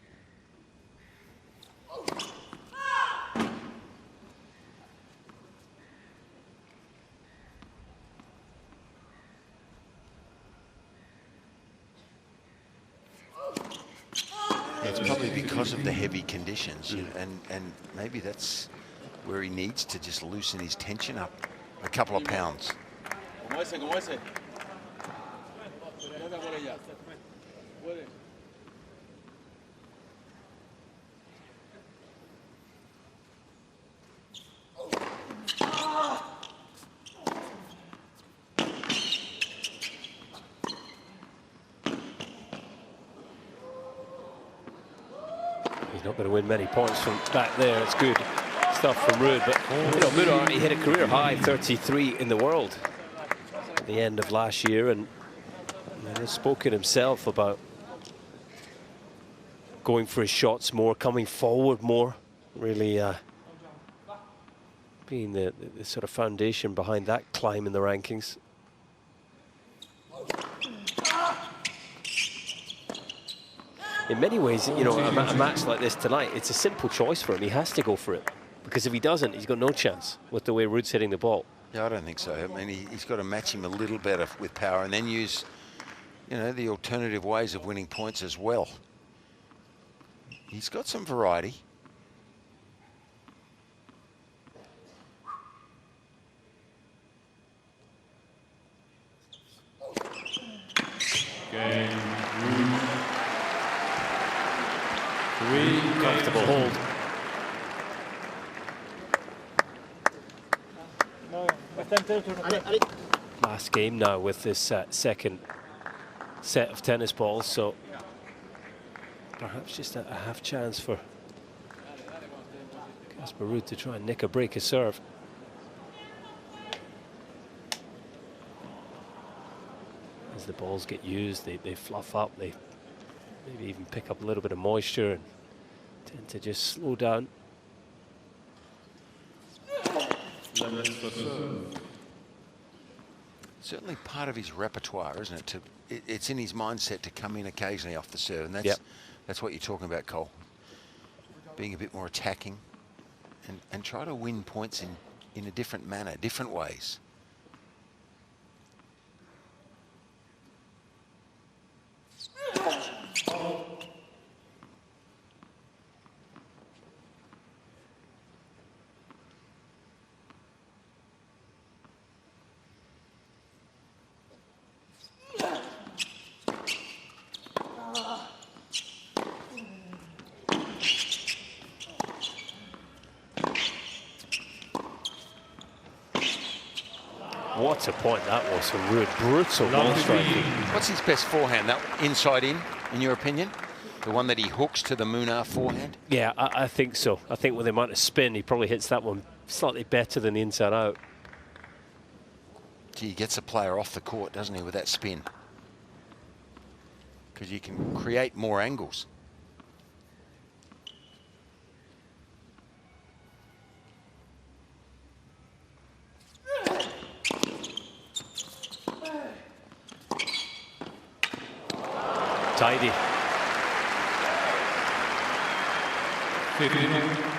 It's probably because of the heavy conditions, and maybe that's where he needs to just loosen his tension up a couple of pounds. He's not going to win many points from back there. It's good stuff from Ruud, but you know, Munar, he hit a career high 33 in the world at the end of last year, and he's spoken himself about going for his shots more, coming forward more, really being the sort of foundation behind that climb in the rankings. In many ways, you know, a match like this tonight, it's a simple choice for him. He has to go for it, because if he doesn't, he's got no chance with the way Ruud's hitting the ball. Yeah, I don't think so. I mean, he's got to match him a little better with power, and then use, you know, the alternative ways of winning points as well. He's got some variety. Game. Comfortable hold. Last game now with this second set of tennis balls, so perhaps just a half chance for Casper Ruud to try and nick a break of serve. As the balls get used, they fluff up, they maybe even pick up a little bit of moisture and tend to just slow down. Certainly part of his repertoire, isn't it? It's in his mindset to come in occasionally off the serve, and that's what you're talking about, Cole. Being a bit more attacking and try to win points in a different manner, different ways. What a point that was from Ruud. Brutal ball striking. What's his best forehand? That inside in your opinion? The one that he hooks to the Munar forehand? Yeah, I think so. I think with the amount of spin, he probably hits that one slightly better than the inside out. Gee, he gets a player off the court, doesn't he, with that spin? Because you can create more angles. Tidy. 15.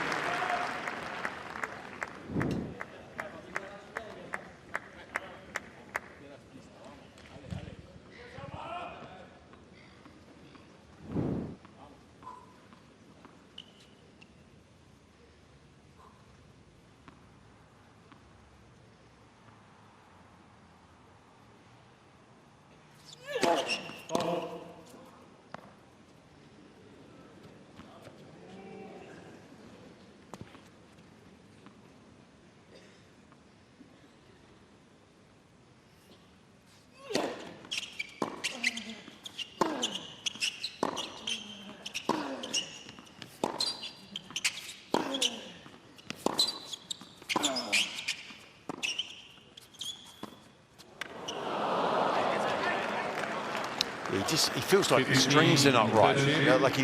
He feels like the strings are not right. You know, like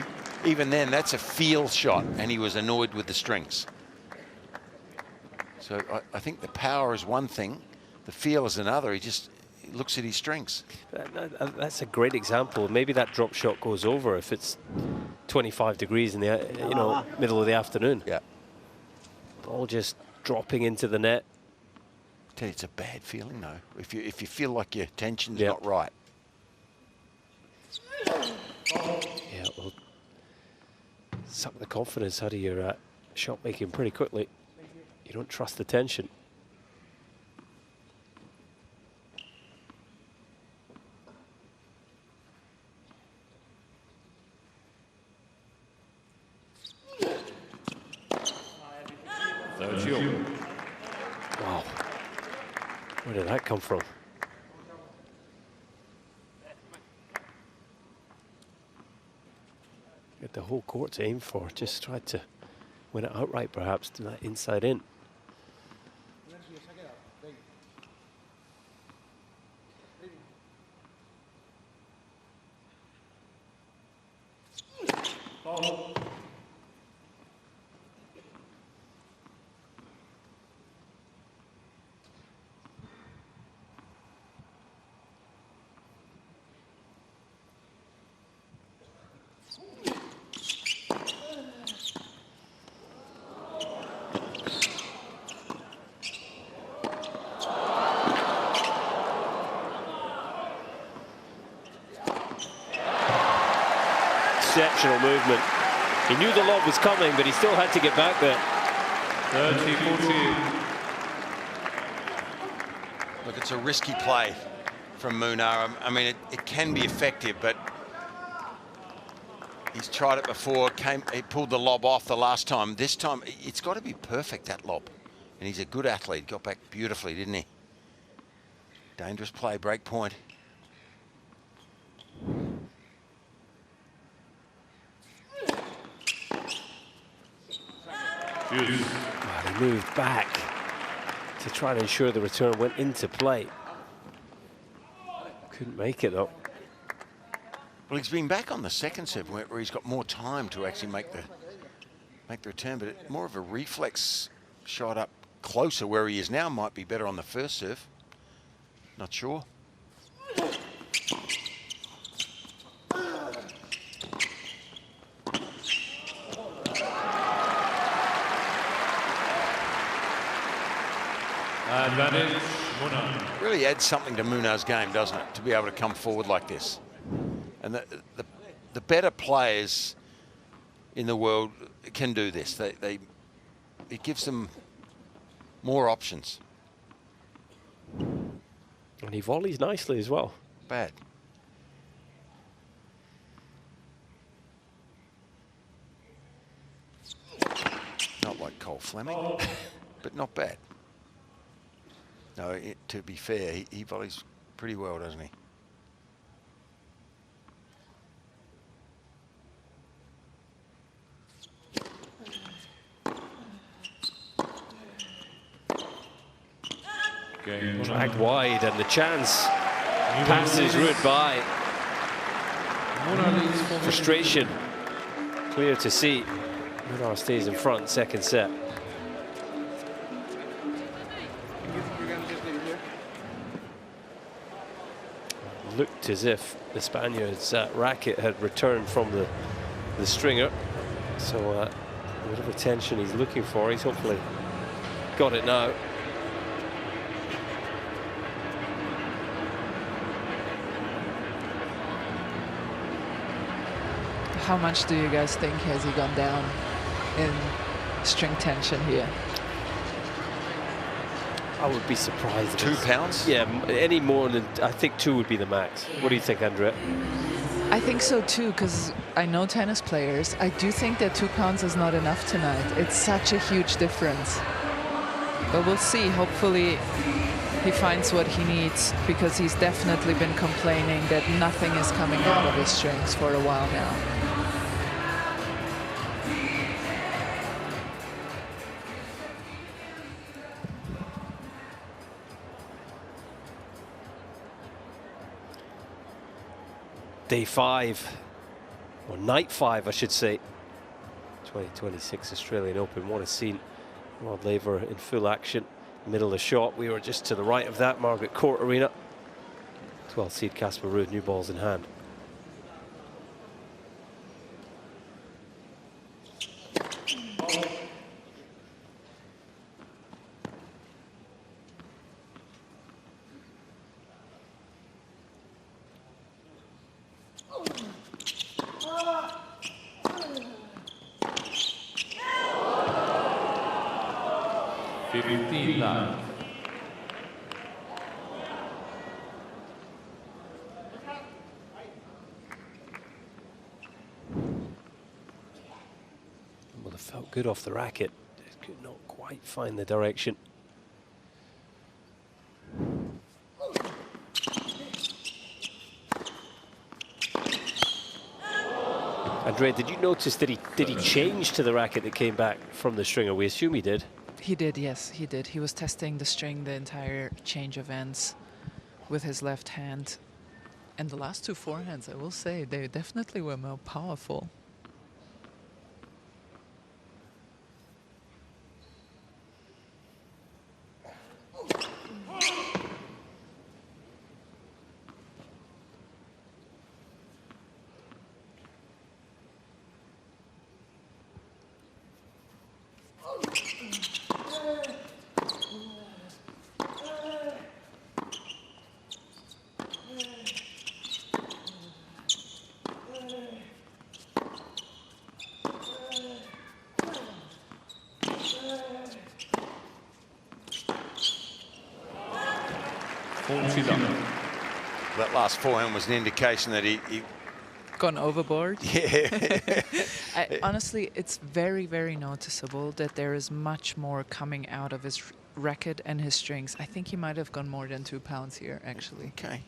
even then, that's a feel shot, and he was annoyed with the strings. So I think the power is one thing, the feel is another. He looks at his strings. That's a great example. Maybe that drop shot goes over if it's 25 degrees in the middle of the afternoon. Yeah. Ball just dropping into the net. I tell you, it's a bad feeling though. If you feel like your tension's not right. Yeah, it will suck the confidence out of your shot making pretty quickly. You don't trust the tension. Wow. Where did that come from? Get the whole court to aim for. Just tried to win it outright, perhaps, to that inside in. Exceptional movement. He knew the lob was coming, but he still had to get back there. 30-14. Look, it's a risky play from Munar. I mean, it can be effective, but he's tried it before. He pulled the lob off the last time. This time, it's got to be perfect, that lob. And he's a good athlete. Got back beautifully, didn't he? Dangerous play, break point. Yes. He moved back to try to ensure the return went into play. Couldn't make it though. Well, he's been back on the second serve where he's got more time to actually make the return, but more of a reflex shot up closer where he is now. Might be better on the first serve. Not sure. Advantage, Munar. Really adds something to Munar's game, doesn't it, to be able to come forward like this? And the better players in the world can do this. It gives them more options. And he volleys nicely as well. Bad. Not like Cole Fleming, but not bad. No, to be fair, he volleys pretty well, doesn't he? Dragged wide, and the chance passes Ruud by. Frustration clear to see. Munar stays in front, second set. Looked as if the Spaniard's racket had returned from the stringer. So whatever tension he's looking for, he's hopefully got it now. How much do you guys think has he gone down in string tension here? I would be surprised. 2 pounds? Yeah, any more than, I think 2 would be the max. What do you think, Andrea? I think so too, because I know tennis players. I do think that 2 pounds is not enough tonight. It's such a huge difference. But we'll see. Hopefully he finds what he needs, because he's definitely been complaining that nothing is coming out of his strings for a while now. Day 5, or night 5, I should say. 2026 Australian Open. What a scene. Rod Laver in full action. Middle of the shot. We were just to the right of that, Margaret Court Arena. 12th seed Casper Ruud, new balls in hand. Well, it felt good off the racket. Just could not quite find the direction. Andrea, did you notice that he change to the racket that came back from the stringer? We assume he did. He did, yes, he did. He was testing the string the entire change of ends with his left hand. And the last 2 forehands, I will say, they definitely were more powerful. That last forehand was an indication that he Gone overboard. yeah. Honestly, it's very, very noticeable that there is much more coming out of his racket and his strings. I think he might have gone more than 2 pounds here, actually. Okay.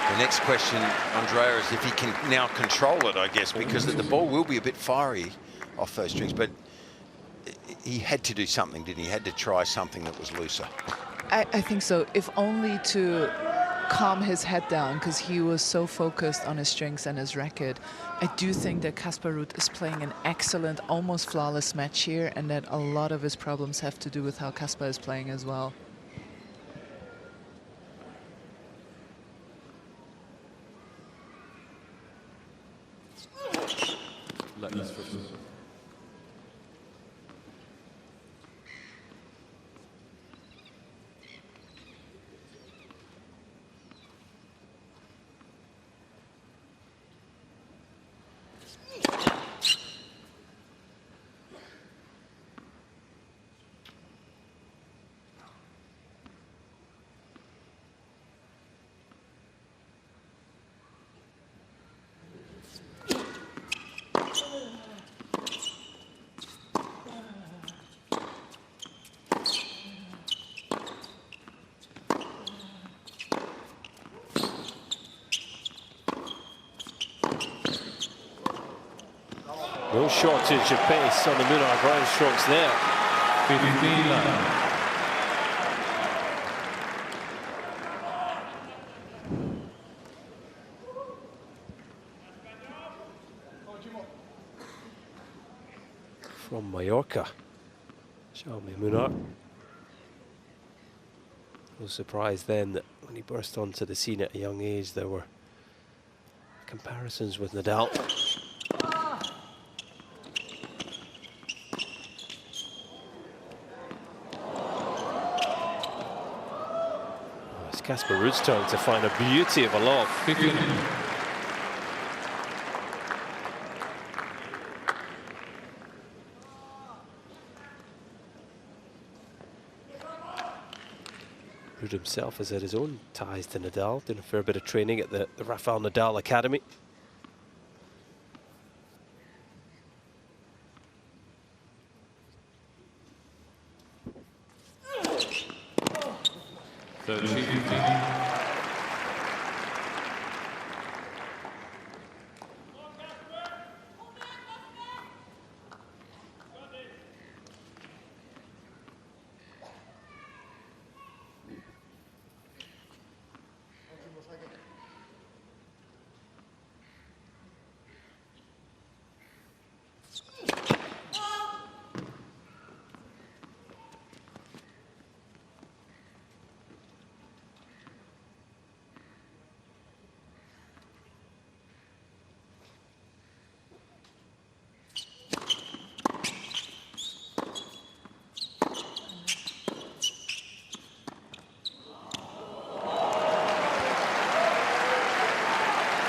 The next question, Andrea, is if he can now control it, I guess, because the ball will be a bit fiery off those strings, but he had to do something, didn't he? He had to try something that was looser. I think so, if only to calm his head down, because he was so focused on his strings and his racket. I do think that Casper Ruud is playing an excellent, almost flawless match here, and that a lot of his problems have to do with how Casper is playing as well. No shortage of pace on the Munar ground strokes there. 15 love. From Mallorca, Jaume Munar. No surprise then that when he burst onto the scene at a young age, there were comparisons with Nadal. It's Casper Ruud's turn to find a beauty of a lob. Ruud himself has had his own ties to Nadal, doing a fair bit of training at the Rafael Nadal Academy.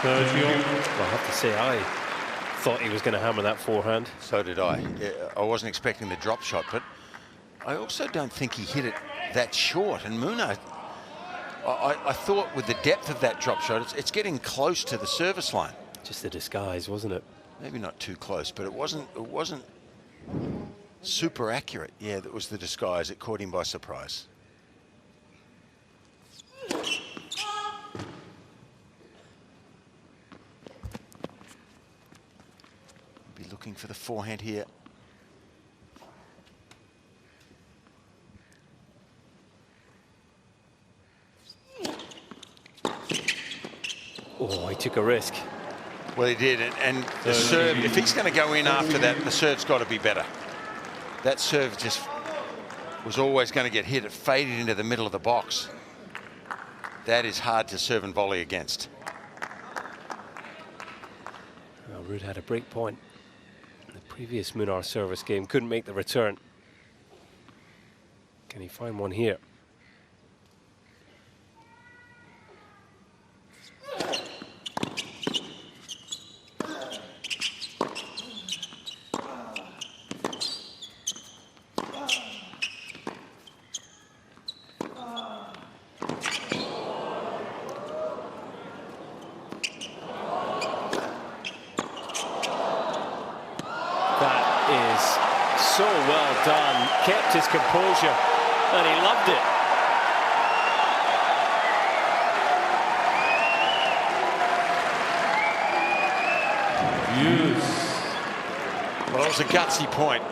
Well, I have to say, I thought he was going to hammer that forehand. So did I. Yeah, I wasn't expecting the drop shot, but I also don't think he hit it that short. And Munar, I thought with the depth of that drop shot, it's getting close to the service line. Just a disguise, wasn't it? Maybe not too close, but it wasn't super accurate. Yeah, that was the disguise. It caught him by surprise. Be looking for the forehand here. Oh, he took a risk. Well, he did, and the serve, if he's going to go in after that, the serve's got to be better. That serve just was always going to get hit. It faded into the middle of the box. That is hard to serve and volley against. Well, Ruud had a break point in the previous Munar service game, couldn't make the return. Can he find one here? was so well done. Kept his composure, and he loved it. Well, it was a gutsy point.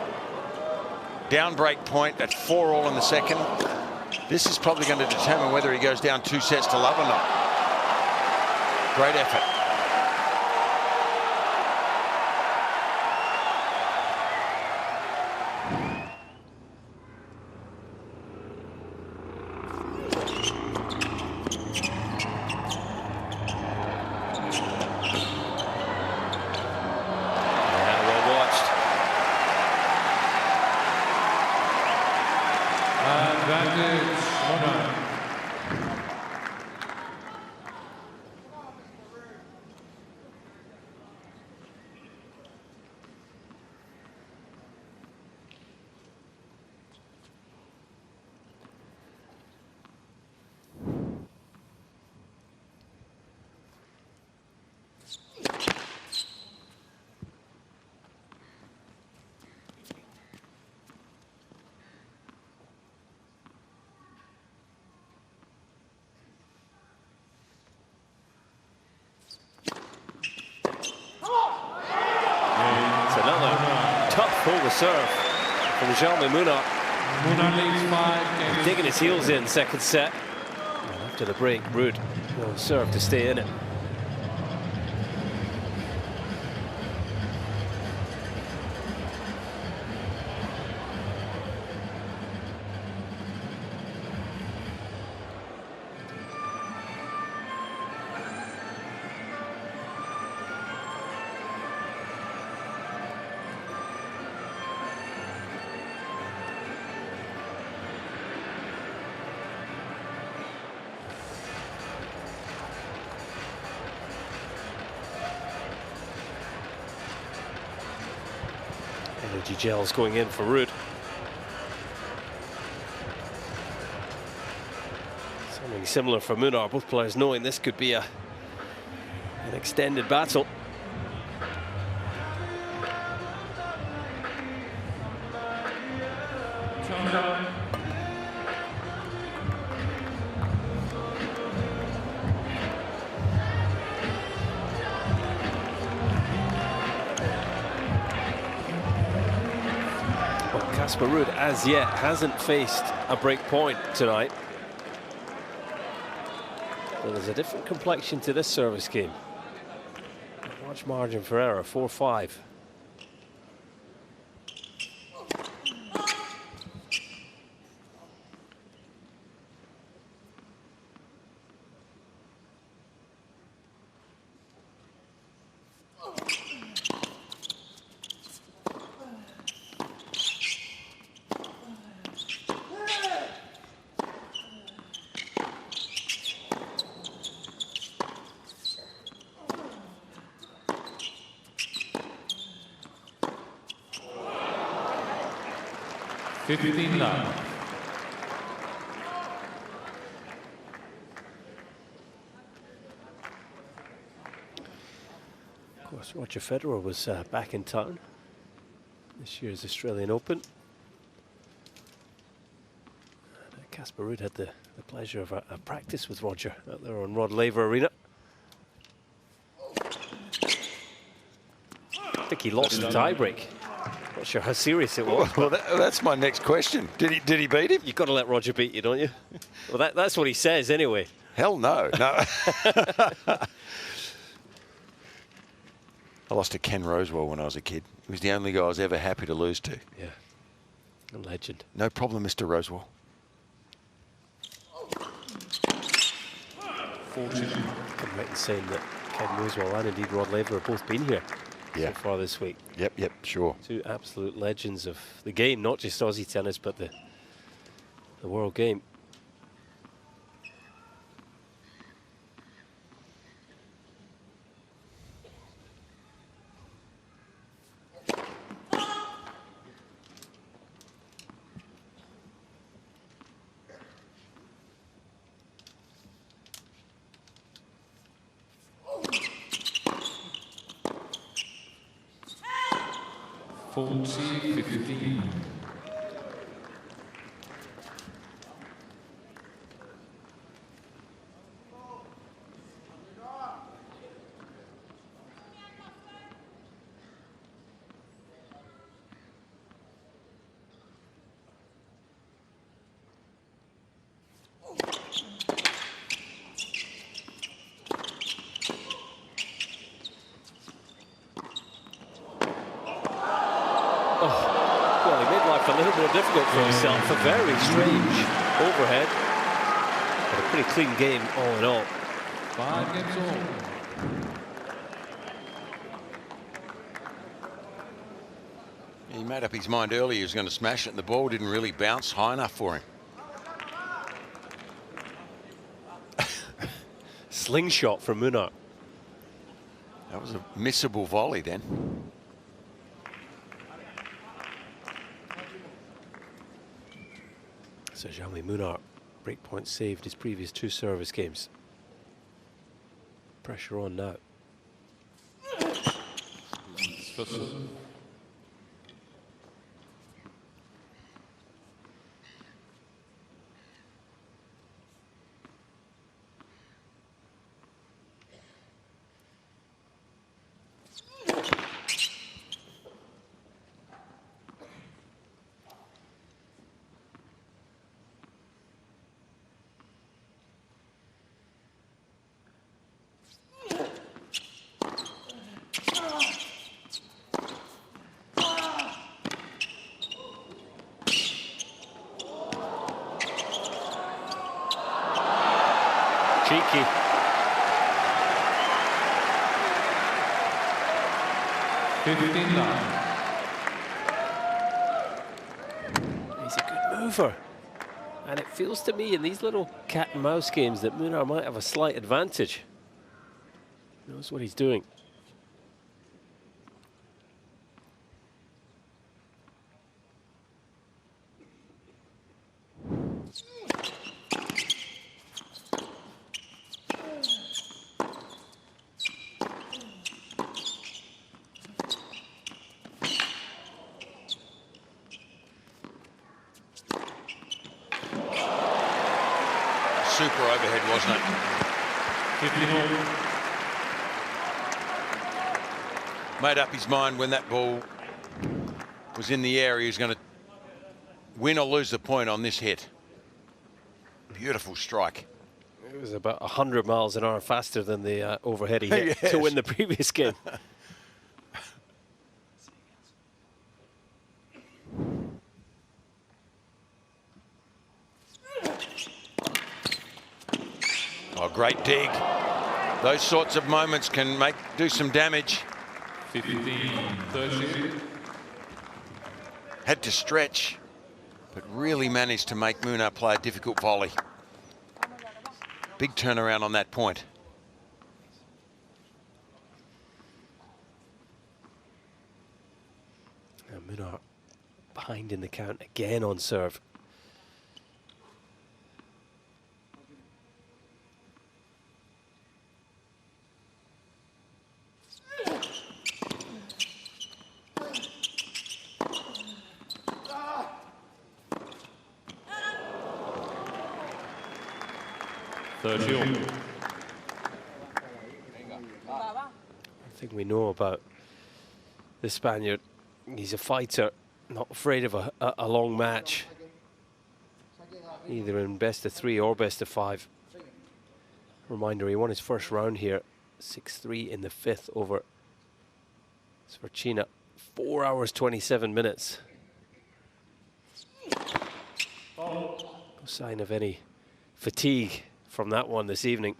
Down break point at 4-all in the second. This is probably going to determine whether he goes down 2 sets to love or not. Great effort. Serve from Jaume Munar. Munar leads 5 games. Digging his heels in, second set. And after the break, Ruud will serve to stay in it. Energy gels going in for Ruud. Something similar for Munar. Both players knowing this could be an extended battle. Casper Ruud, as yet, hasn't faced a break point tonight. But there's a different complexion to this service game. Not much margin for error, 4-5. Of course, Roger Federer was back in town this year's Australian Open. Casper Ruud had the pleasure of a practice with Roger out there on Rod Laver Arena. I think he lost the tiebreak. Not sure how serious it was. Well, that's my next question. Did he beat him? You've got to let Roger beat you, don't you? Well, that's what he says anyway. Hell no. No. I lost to Ken Rosewell when I was a kid. He was the only guy I was ever happy to lose to. Yeah. A legend. No problem, Mr. Rosewell. 14. I'm right in saying that Ken Rosewell and indeed Rod Laver have both been here so far this week. Yep, sure. Two absolute legends of the game, not just Aussie tennis, but the world game. 40-15. A little more difficult for himself. A very strange overhead, but a pretty clean game all in all. 5 games all. He made up his mind earlier he was going to smash it, and the ball didn't really bounce high enough for him. Slingshot from Munar. That was a missable volley then. So Jaume Munar, breakpoint saved his previous 2 service games. Pressure on now. First serve. Cheeky. He's a good mover. And it feels to me in these little cat and mouse games that Munar might have a slight advantage. He knows what he's doing. Super overhead, wasn't it? Made up his mind when that ball was in the air, he was going to win or lose the point on this hit. Beautiful strike. It was about 100 miles an hour faster than the overhead he hit to win the previous game. Oh, great dig. Those sorts of moments can do some damage. 15-13. Had to stretch, but really managed to make Munar play a difficult volley. Big turnaround on that point. And Munar behind in the count again on serve. The thing we know about the Spaniard, he's a fighter, not afraid of a long match, either in best of 3 or best of 5. Reminder, he won his first round here, 6-3 in the 5th over Svarchina, 4 hours 27 minutes. No sign of any fatigue from that one this evening.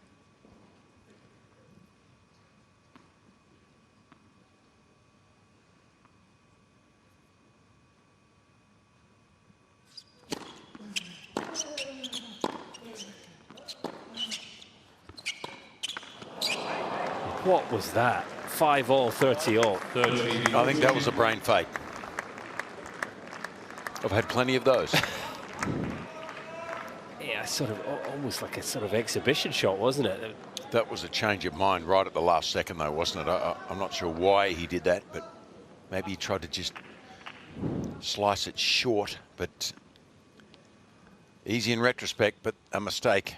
What was that? 5-all, 30-all. I think that was a brain fake. I've had plenty of those. Yeah, sort of almost like a sort of exhibition shot, wasn't it? That was a change of mind right at the last second, though, wasn't it? I'm not sure why he did that, but maybe he tried to just slice it short, but easy in retrospect, but a mistake.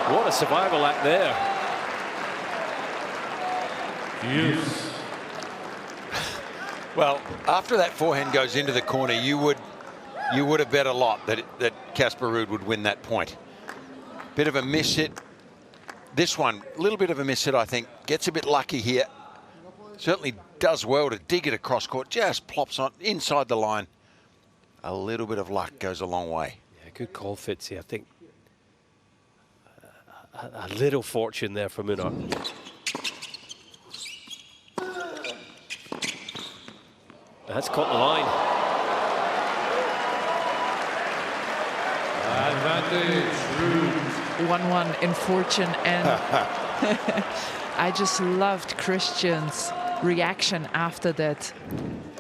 What a survival act there. Yes. Well, after that forehand goes into the corner, you would have bet a lot that Casper Ruud would win that point. Bit of a miss hit. This one, a little bit of a miss hit, I think. Gets a bit lucky here. Certainly does well to dig it across court. Just plops on inside the line. A little bit of luck goes a long way. Yeah, good call, Fitzy. I think a little fortune there for Munar. That's caught the line. Advantage, Ruud. 1-1 in fortune, and I just loved Christian's reaction after that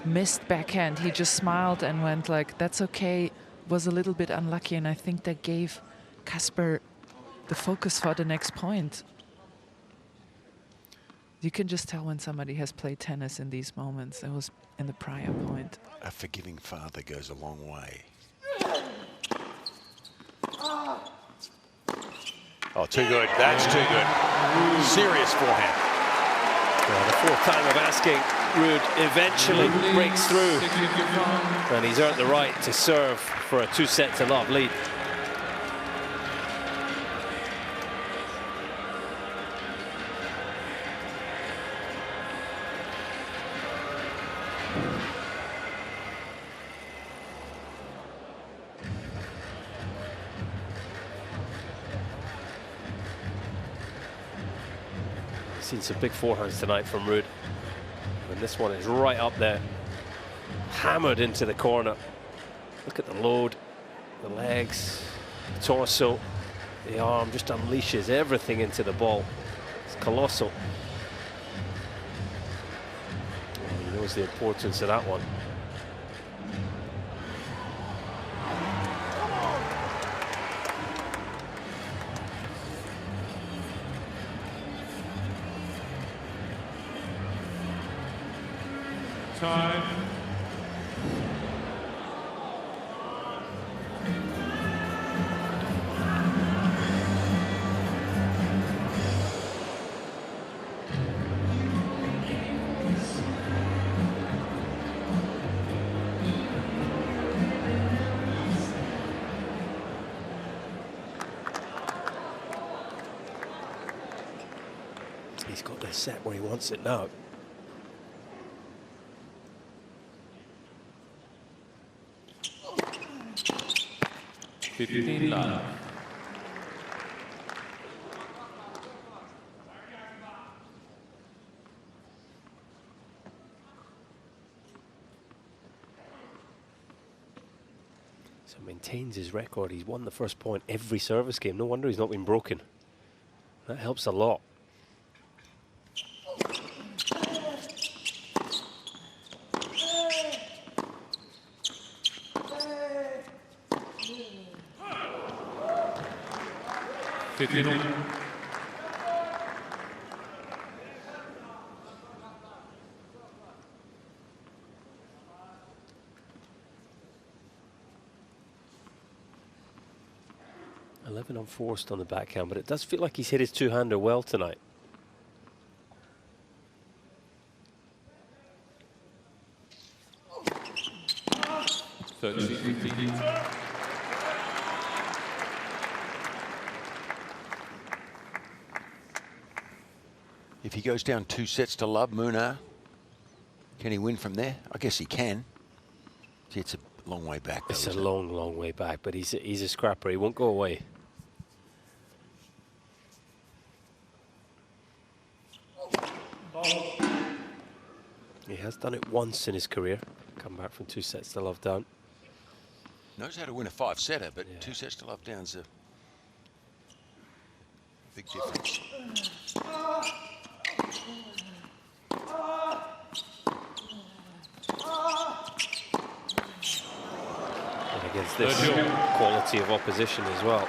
missed backhand. He just smiled and went like, that's okay, was a little bit unlucky, and I think that gave Casper the focus for the next point. You can just tell when somebody has played tennis in these moments. It was in the prior point. A forgiving father goes a long way. Oh, too good. That's too good. Serious forehand. Well, the fourth time of asking, Ruud eventually breaks through. And he's earned the right to serve for a 2-set-to-love lead. Seen some big forehands tonight from Ruud, and this one is right up there, hammered into the corner. Look at the load, the legs, the torso, the arm, just unleashes everything into the ball. It's colossal. And he knows the importance of that one. Time. He's got this set where he wants it now. So maintains his record. He's won the first point every service game. No wonder he's not been broken. That helps a lot. Unforced on the backhand, but it does feel like he's hit his two-hander well tonight. If he goes down 2-sets-to-love, Munar, can he win from there? I guess he can. Gee, it's a long way back, though, It's a long, long way back, but he's a scrapper. He won't go away. He has done it once in his career, a come back from 2 sets to love down. Knows how to win a 5-setter, but Yeah. 2 sets to love down's a big difference. And against this quality of opposition as well.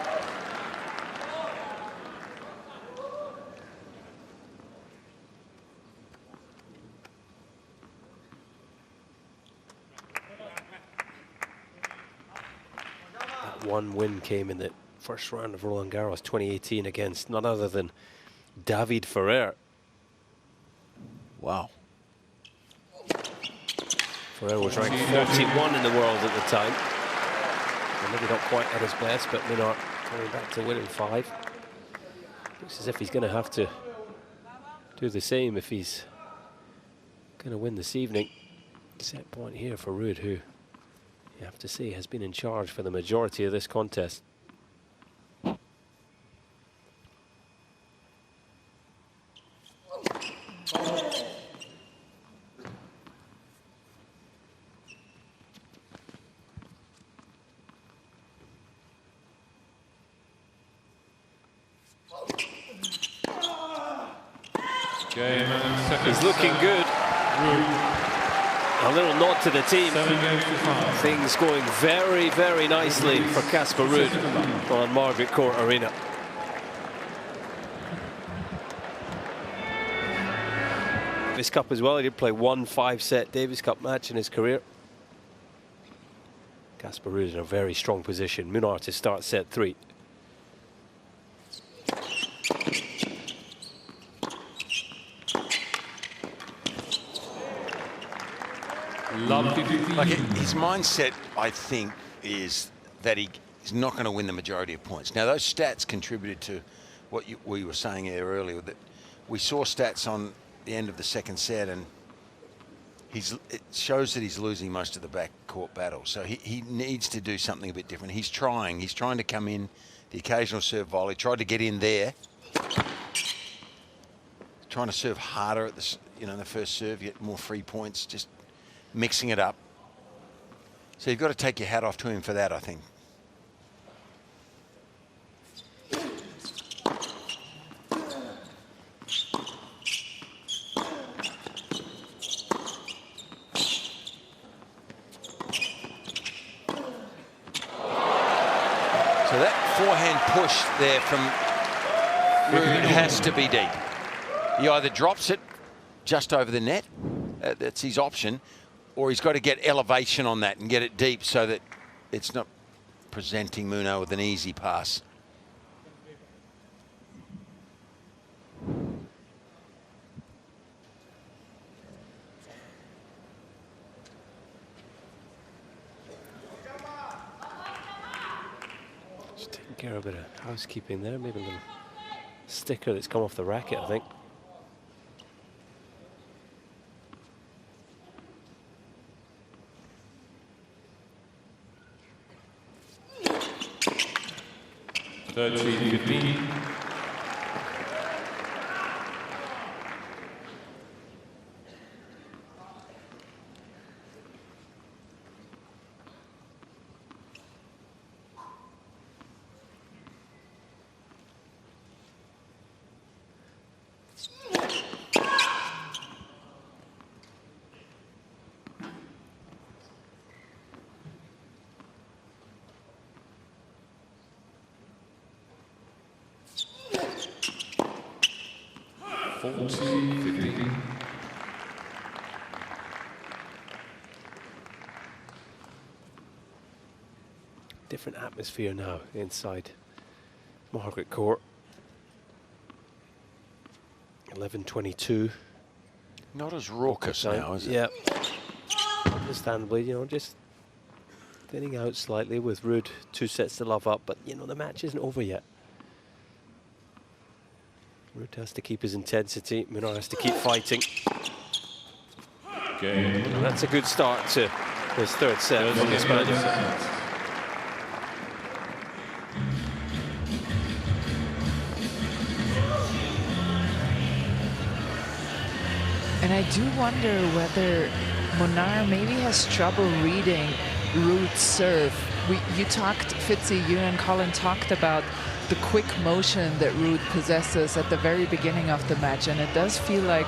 That one win came in the first round of Roland Garros 2018 against none other than David Ferrer. Wow. Ferrer was ranked 41 in the world at the time. Well, maybe not quite at his best, but Munar coming back to win in 5. Looks as if he's going to have to do the same if he's going to win this evening. Set point here for Ruud, who you have to say has been in charge for the majority of this contest. He's looking good. A little nod to the team. Things going very, very nicely for Casper Ruud on Margaret Court Arena. Davis Cup as well. He did play one 5-set Davis Cup match in his career. Casper Ruud in a very strong position. Munar to start set 3. Like his mindset, I think, is that he's not going to win the majority of points. Now, those stats contributed to what we were saying here earlier, that we saw stats on the end of the second set, and it shows that he's losing most of the backcourt battle. So he needs to do something a bit different. He's trying to come in, the occasional serve volley, tried to get in there, trying to serve harder at the first serve, get more free points, just mixing it up. So you've got to take your hat off to him for that, I think. So that forehand push there from Ruud has to be deep. He either drops it just over the net, that's his option, or he's got to get elevation on that and get it deep so that it's not presenting Munar with an easy pass. Just taking care of a bit of housekeeping there, maybe a little sticker that's come off the racket, I think. Different atmosphere now inside Margaret Court. 11:22. Not as raucous now, is it? Yeah. Understandably, just thinning out slightly with Ruud 2 sets to love up, but the match isn't over yet. Ruud has to keep his intensity. Munar has to keep fighting. And that's a good start to his 3rd set from the Spaniard. And I do wonder whether Munar maybe has trouble reading Ruud's serve. You talked, Fitzy, you and Colin talked about the quick motion that Ruud possesses at the very beginning of the match, and it does feel like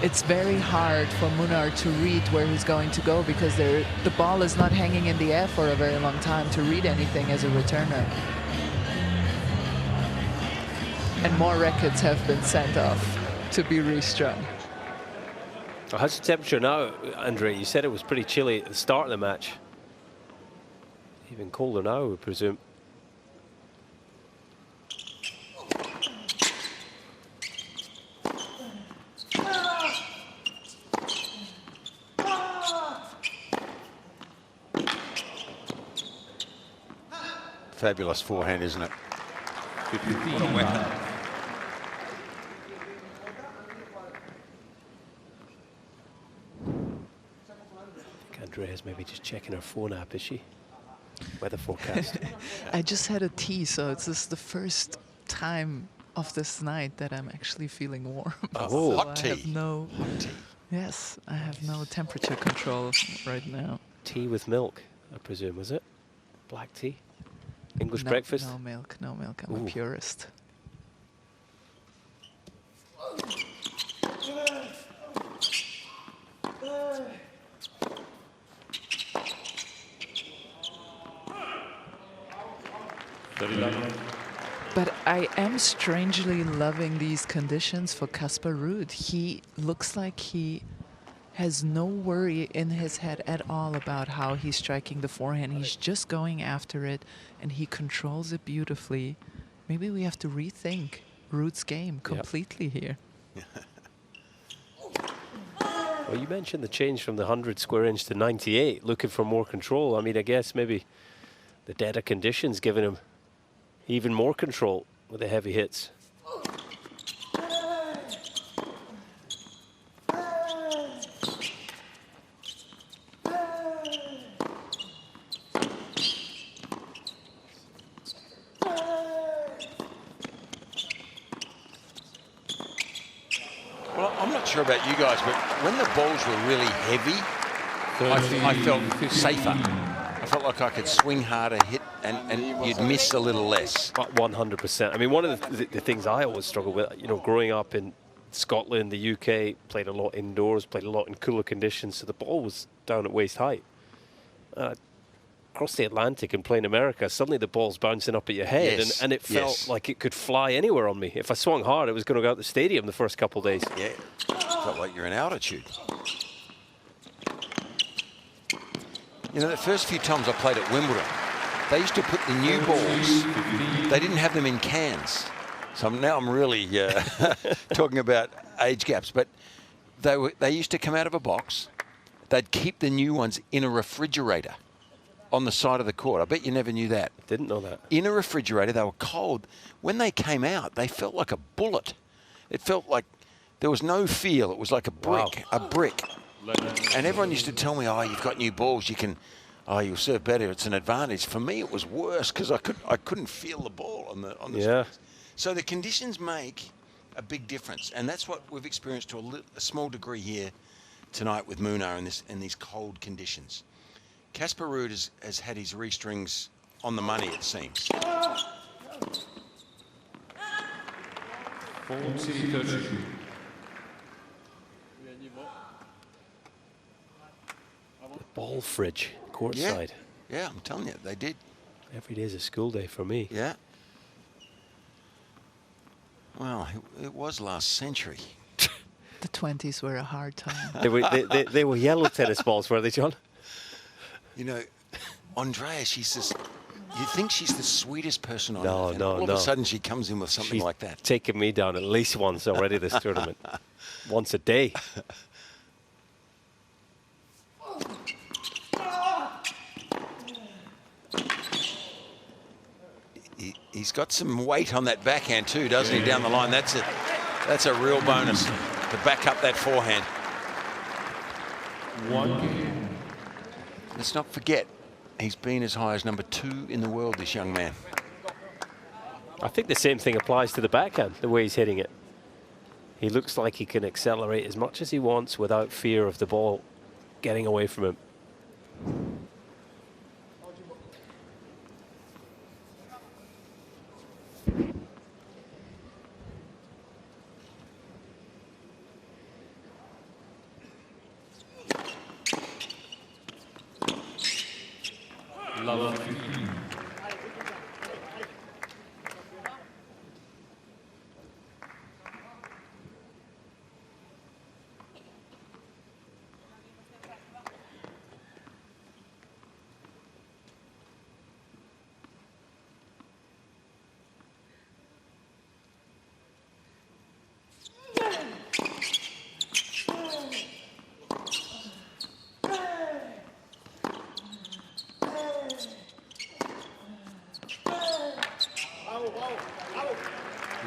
it's very hard for Munar to read where he's going to go, because the ball is not hanging in the air for a very long time to read anything as a returner. And more rackets have been sent off to be restrung. How's the temperature now, Andre? You said it was pretty chilly at the start of the match. Even colder now, we presume. Fabulous forehand, isn't it? What a weapon. Andrea's maybe just checking her phone app, is she? Weather forecast. I just had a tea, so it's just the first time of this night that I'm actually feeling warm. Oh, so hot tea. I have no, Hot tea. yes, I have no temperature control right now. Tea with milk, I presume, was it? Black tea? English No, breakfast? No milk, no milk. I'm Ooh. a purist. But I am strangely loving these conditions for Casper Ruud. He looks like he has no worry in his head at all about how he's striking the forehand. He's just going after it, and he controls it beautifully. Maybe we have to rethink Ruud's game completely here. Well, you mentioned the change from the 100 square inch to 98, looking for more control. I mean, I guess maybe the deader conditions giving him even more control with the heavy hits. Well, I'm not sure about you guys, but when the balls were really heavy, I felt safer. I felt like I could swing harder, hit, and you'd miss a little less. 100%. I mean, one of the things I always struggle with, you know, growing up in Scotland, the UK, played a lot indoors, played a lot in cooler conditions, so the ball was down at waist height. Across the Atlantic and playing America, suddenly the ball's bouncing up at your head, Yes, and it felt like it could fly anywhere on me. If I swung hard, it was going to go out the stadium the first couple of days. Yeah, felt like you're in altitude. You know, the first few times I played at Wimbledon, they used to put the new balls, they didn't have them in cans. So now I'm really talking about age gaps, but they used to come out of a box. They'd keep the new ones in a refrigerator on the side of the court. I bet you never knew that. Didn't know that. In a refrigerator, they were cold. When they came out, they felt like a bullet. It felt like there was no feel. It was like a brick, a brick. And everyone used to tell me, oh, you've got new balls, you can, oh, you'll serve better, it's an advantage. For me, it was worse because I couldn't feel the ball on the strings. So the conditions make a big difference, and that's what we've experienced to a small degree here tonight with Munar in these cold conditions. Casper Ruud has had his restrings on the money, it seems. Ball fridge, courtside. Yeah, I'm telling you, they did. Every day is a school day for me. Yeah. Well, it was last century. The 20s were a hard time. They were yellow tennis balls, were they, John? You know, Andrea, she's just, you think she's the sweetest person on No, earth, and no, all of no. a sudden she comes in with something She's like that. taken me down at least once already this tournament. Once a day. He's got some weight on that backhand too, doesn't he, down the line? That's a real bonus to back up that forehand. Let's not forget, he's been as high as #2 in the world, this young man. I think the same thing applies to the backhand, the way he's hitting it. He looks like he can accelerate as much as he wants without fear of the ball getting away from him. Love.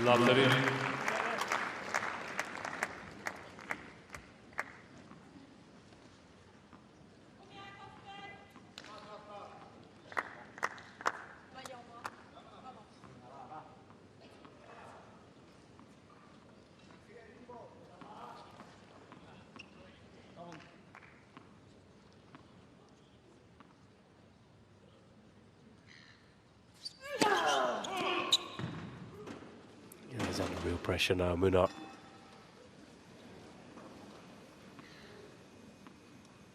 Laver. He's under real pressure now, Munar.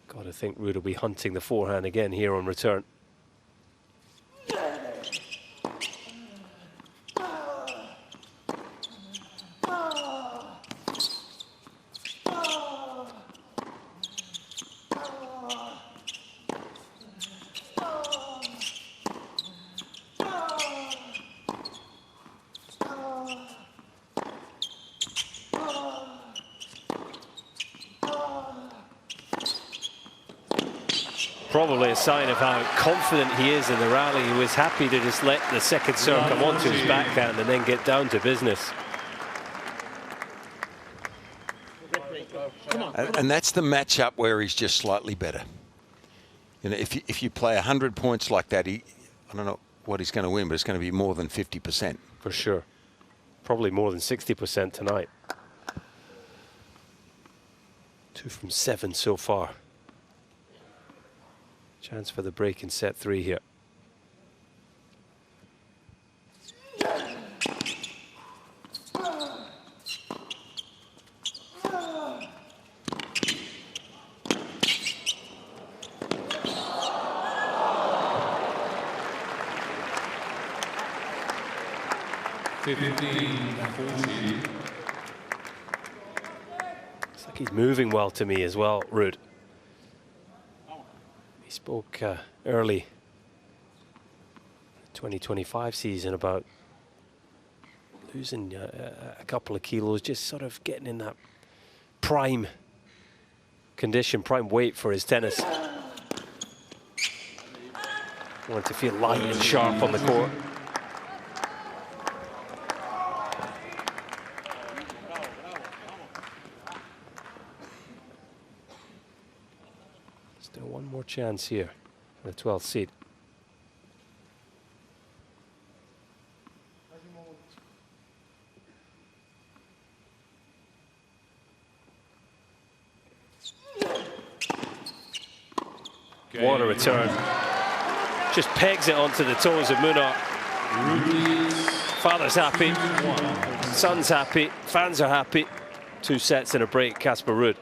Got to think Ruud will be hunting the forehand again here on return. Probably a sign of how confident he is in the rally. He was happy to just let the second serve come onto his backhand and then get down to business. And that's the matchup where he's just slightly better. You know, if you play 100 points like that, I don't know what he's going to win, but it's going to be more than 50%. For sure. Probably more than 60% tonight. 2 from 7 so far. Chance for the break in set 3 here. It's like he's moving well to me as well, Ruud. He spoke early 2025 season about losing a couple of kilos, just sort of getting in that prime condition, prime weight for his tennis. Want to feel light and sharp on the court. Still one more chance here for the 12th seed. What a return. Just pegs it onto the toes of Munar. Father's happy, son's happy, fans are happy. 2 sets in a break, Casper Ruud.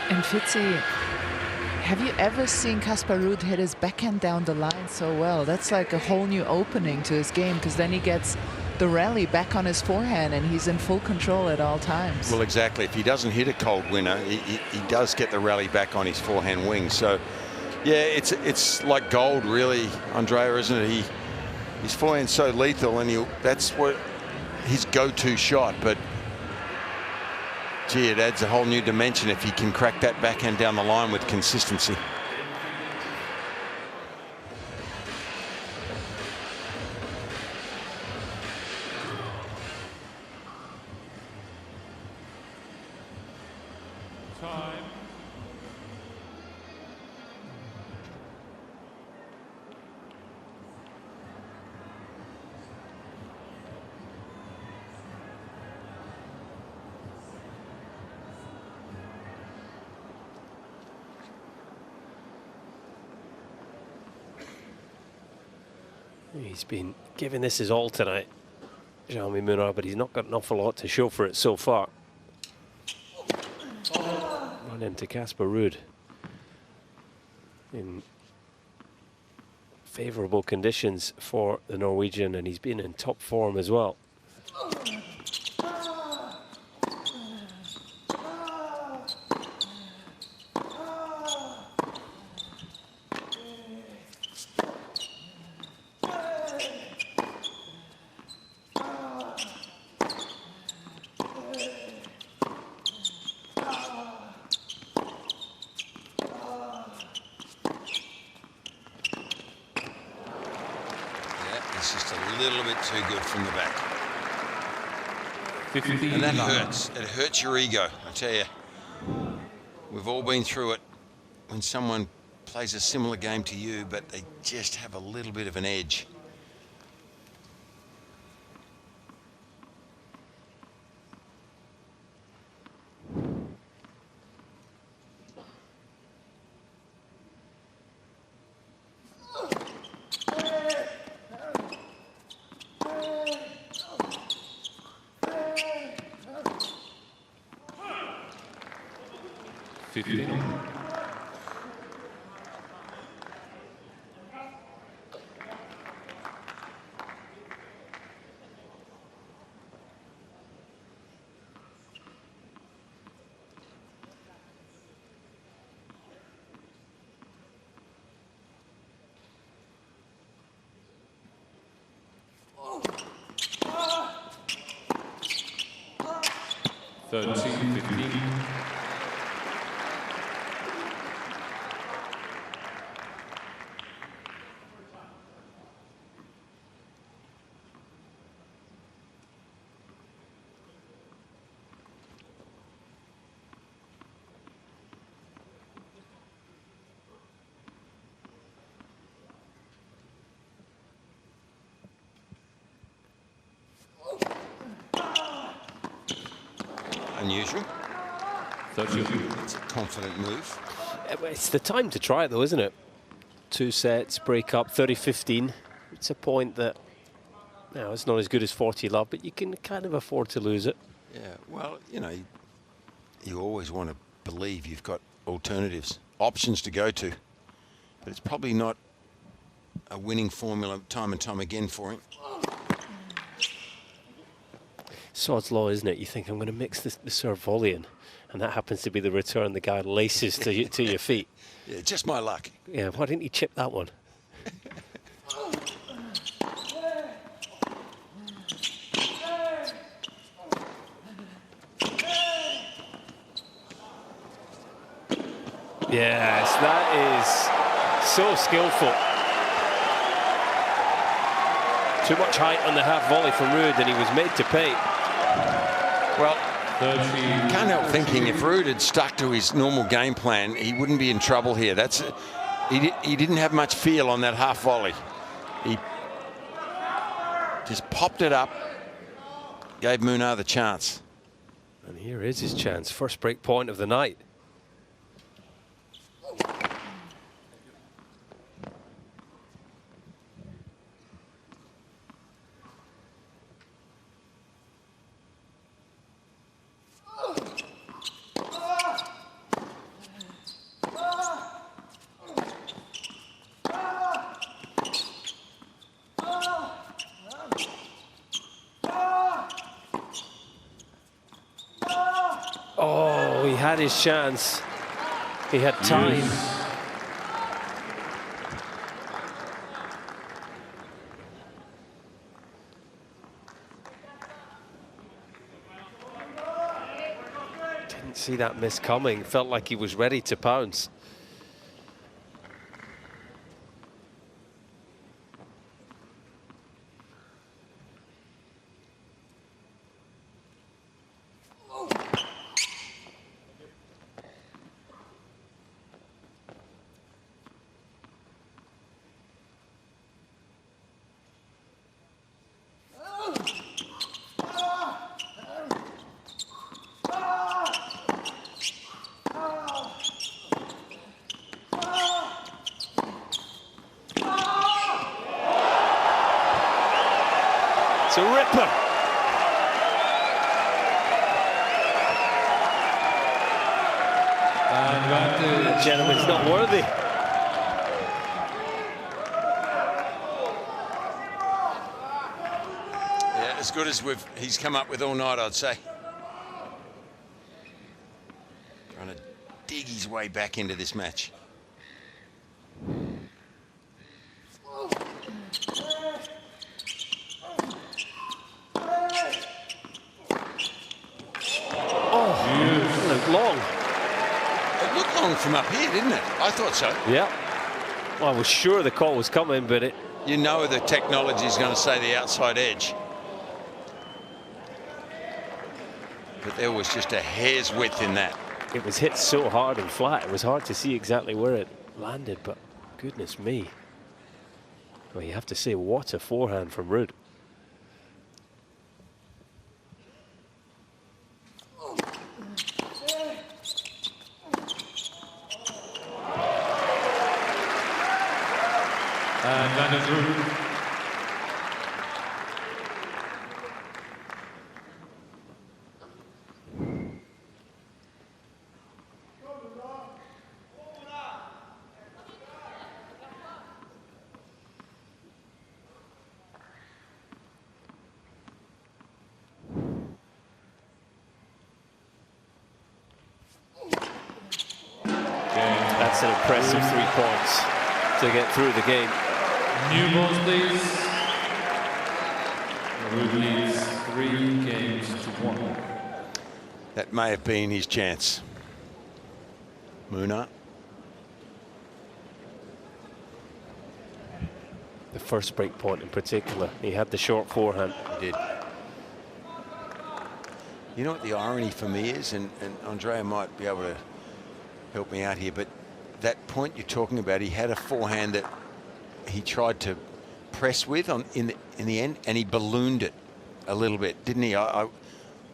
And Fitzy, have you ever seen Casper Ruud hit his backhand down the line so well? That's like a whole new opening to his game, because then he gets the rally back on his forehand and he's in full control at all times. Well, exactly. If he doesn't hit a cold winner, he does get the rally back on his forehand wing. So, yeah, it's like gold, really, Andrea, isn't it? His forehand's so lethal, and that's what his go-to shot. But gee, it adds a whole new dimension if he can crack that backhand down the line with consistency. Time. He's been giving this his all tonight, Jaume Munar, but he's not got an awful lot to show for it so far. Run into Casper Ruud in favourable conditions for the Norwegian, and he's been in top form as well. It's just a little bit too good from the back. 15. And that hurts. It hurts your ego, I tell you. We've all been through it when someone plays a similar game to you, but they just have a little bit of an edge. Unusual. It's a confident move. It's the time to try it though, isn't it? 2 sets, break up, 30-15. It's a point that, now it's not as good as 40 love, but you can kind of afford to lose it. Yeah, well, you know, you always want to believe you've got alternatives, options to go to. But it's probably not a winning formula time and time again for him. Sod's law, isn't it? You think, I'm going to mix the serve volley in, and that happens to be the return the guy laces to your feet. Yeah, just my luck. Yeah, why didn't he chip that one? Yes, that is so skillful. Too much height on the half volley from Ruud, and he was made to pay. Well, can't help thinking if Ruud had stuck to his normal game plan, he wouldn't be in trouble here. He didn't have much feel on that half volley. He just popped it up, gave Munar the chance. And here is his chance. First break point of the night. Oh, he had his chance. He had time. Didn't see that miss coming. Felt like he was ready to pounce. a ripper. The gentleman's not worthy. Yeah, as good as he's come up with all night, I'd say. Trying to dig his way back into this match. Oh, it looked long. It looked long from up here, didn't it? I thought so. Yeah. Well, I was sure the call was coming, but it... You know the technology is going to say the outside edge. But there was just a hair's width in that. It was hit so hard and flat, it was hard to see exactly where it landed, but goodness me. Well, you have to say, what a forehand from Ruud. And that is Ruud. That's an impressive 3 points to get through the game. New balls, please. Ruud leads 3 games to 1. That may have been his chance. Munar. The first break point in particular, he had the short forehand. He did. You know what the irony for me is, and Andrea might be able to help me out here, but that point you're talking about, he had a forehand that he tried to press with in the end, and he ballooned it a little bit, didn't he?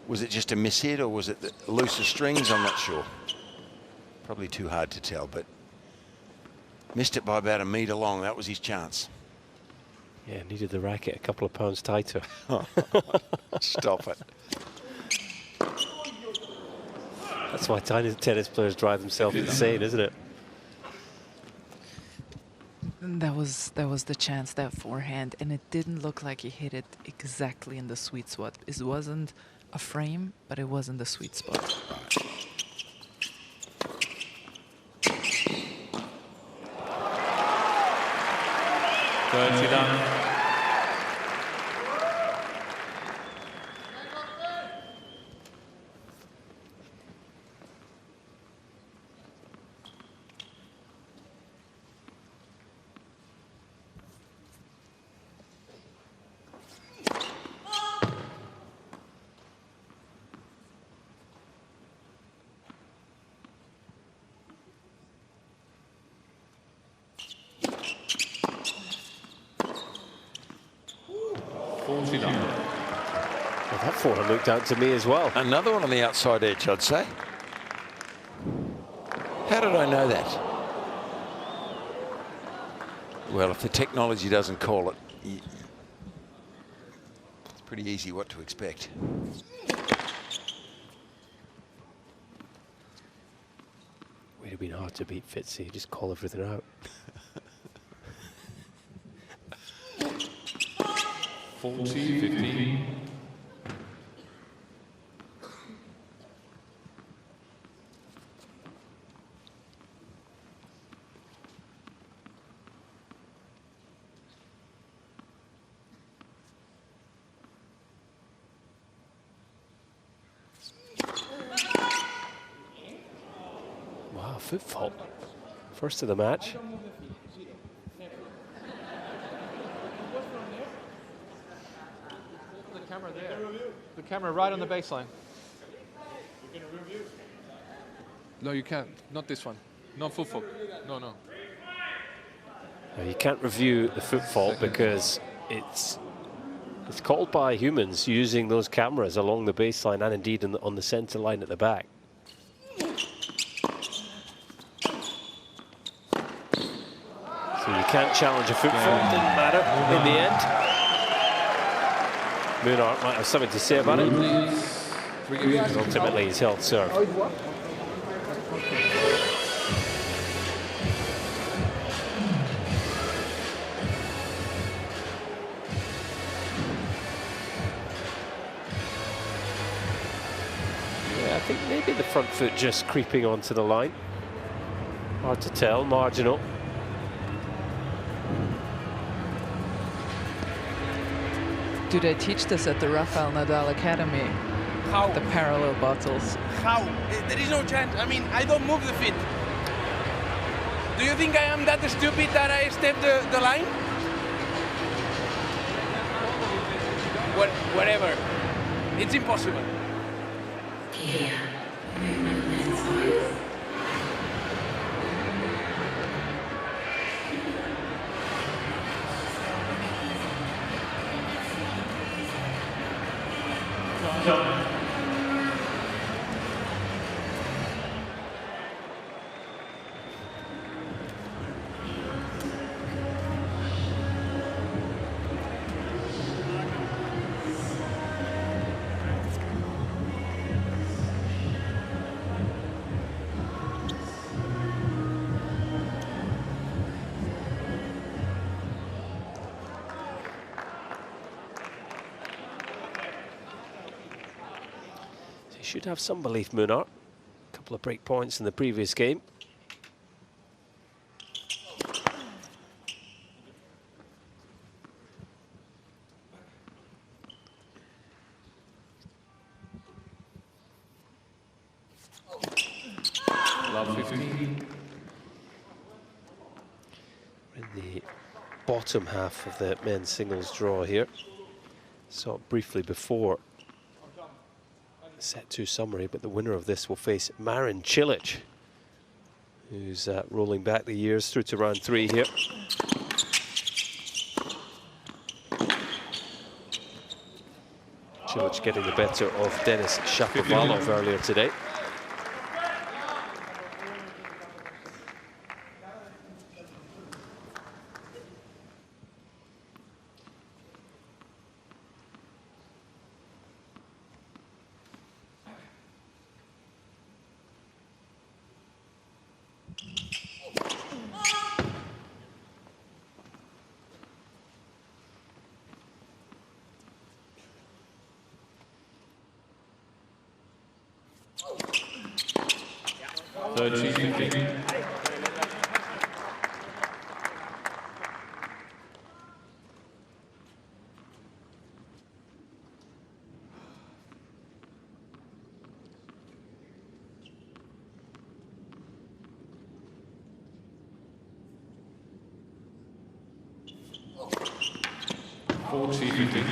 Was it just a mishit, or was it the looser strings? I'm not sure. Probably too hard to tell, but missed it by about a metre long. That was his chance. Yeah, needed the racket a couple of pounds tighter. Stop it. That's why tiny tennis players drive themselves insane, isn't it? That was the chance, that forehand, and it didn't look like he hit it exactly in the sweet spot. It wasn't a frame, but it was in the sweet spot. Done. Well, that forehand looked out to me as well. Another one on the outside edge, I'd say. How did I know that? Well, if the technology doesn't call it, it's pretty easy what to expect. Would have been hard to beat Fitzy, just call everything out. 40-15. Wow, foot fault. First of the match. Camera there. The camera right on the baseline. No, you can't. Not this one. Not full fault. No, no. Now, you can't review the foot fault because it's called by humans using those cameras along the baseline and indeed on the centre line at the back. So you can't challenge a foot fault. Didn't matter in the end. Munar might have something to say about it. Leads 3 games to 2. Ultimately, he's held serve. Yeah, I think maybe the front foot just creeping onto the line. Hard to tell, marginal. Do they teach this at the Rafael Nadal Academy? How? The parallel bottles. How? There is no chance. I mean, I don't move the feet. Do you think I am that stupid that I step the line? Whatever. It's impossible. Should have some belief, Munar. A couple of break points in the previous game. Love 15. In the bottom half of the men's singles draw here. Saw it briefly before set 2 summary, but the winner of this will face Marin Cilic, who's rolling back the years through to round 3 here. Cilic getting the better of Denis Shapovalov earlier today. Third sheet 15. Fourth sheet 15.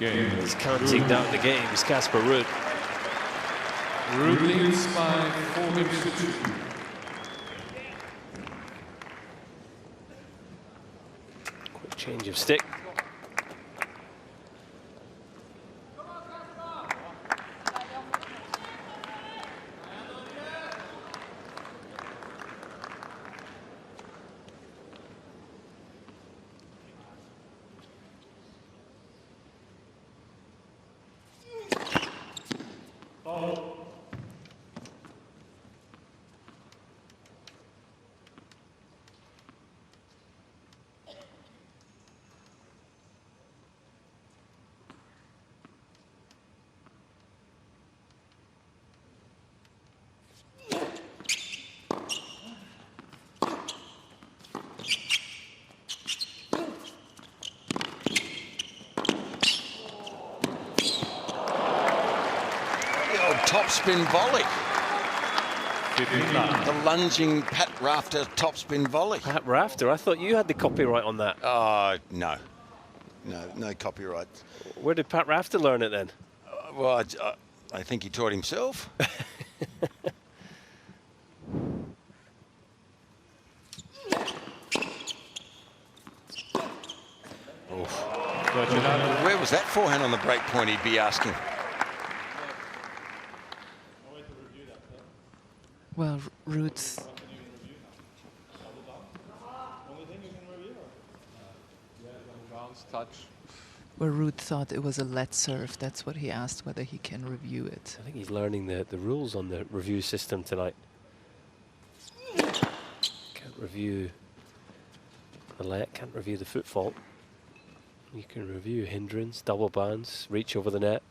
He's counting down the games, Casper Ruud. Ruud leads by 4 games to 2. Quick change of stick. Top spin volley. 15 love. The lunging Pat Rafter topspin volley. Pat Rafter, I thought you had the copyright on that. No. No copyright. Where did Pat Rafter learn it then? Well, I think he taught himself. Where was that forehand on the break point, he'd be asking? Well, Ruud's. Bounce, touch. Where Ruud thought it was a let serve. That's what he asked, whether he can review it. I think he's learning the rules on the review system tonight. Can't review the let, can't review the foot fault. You can review hindrance, double bounce, reach over the net.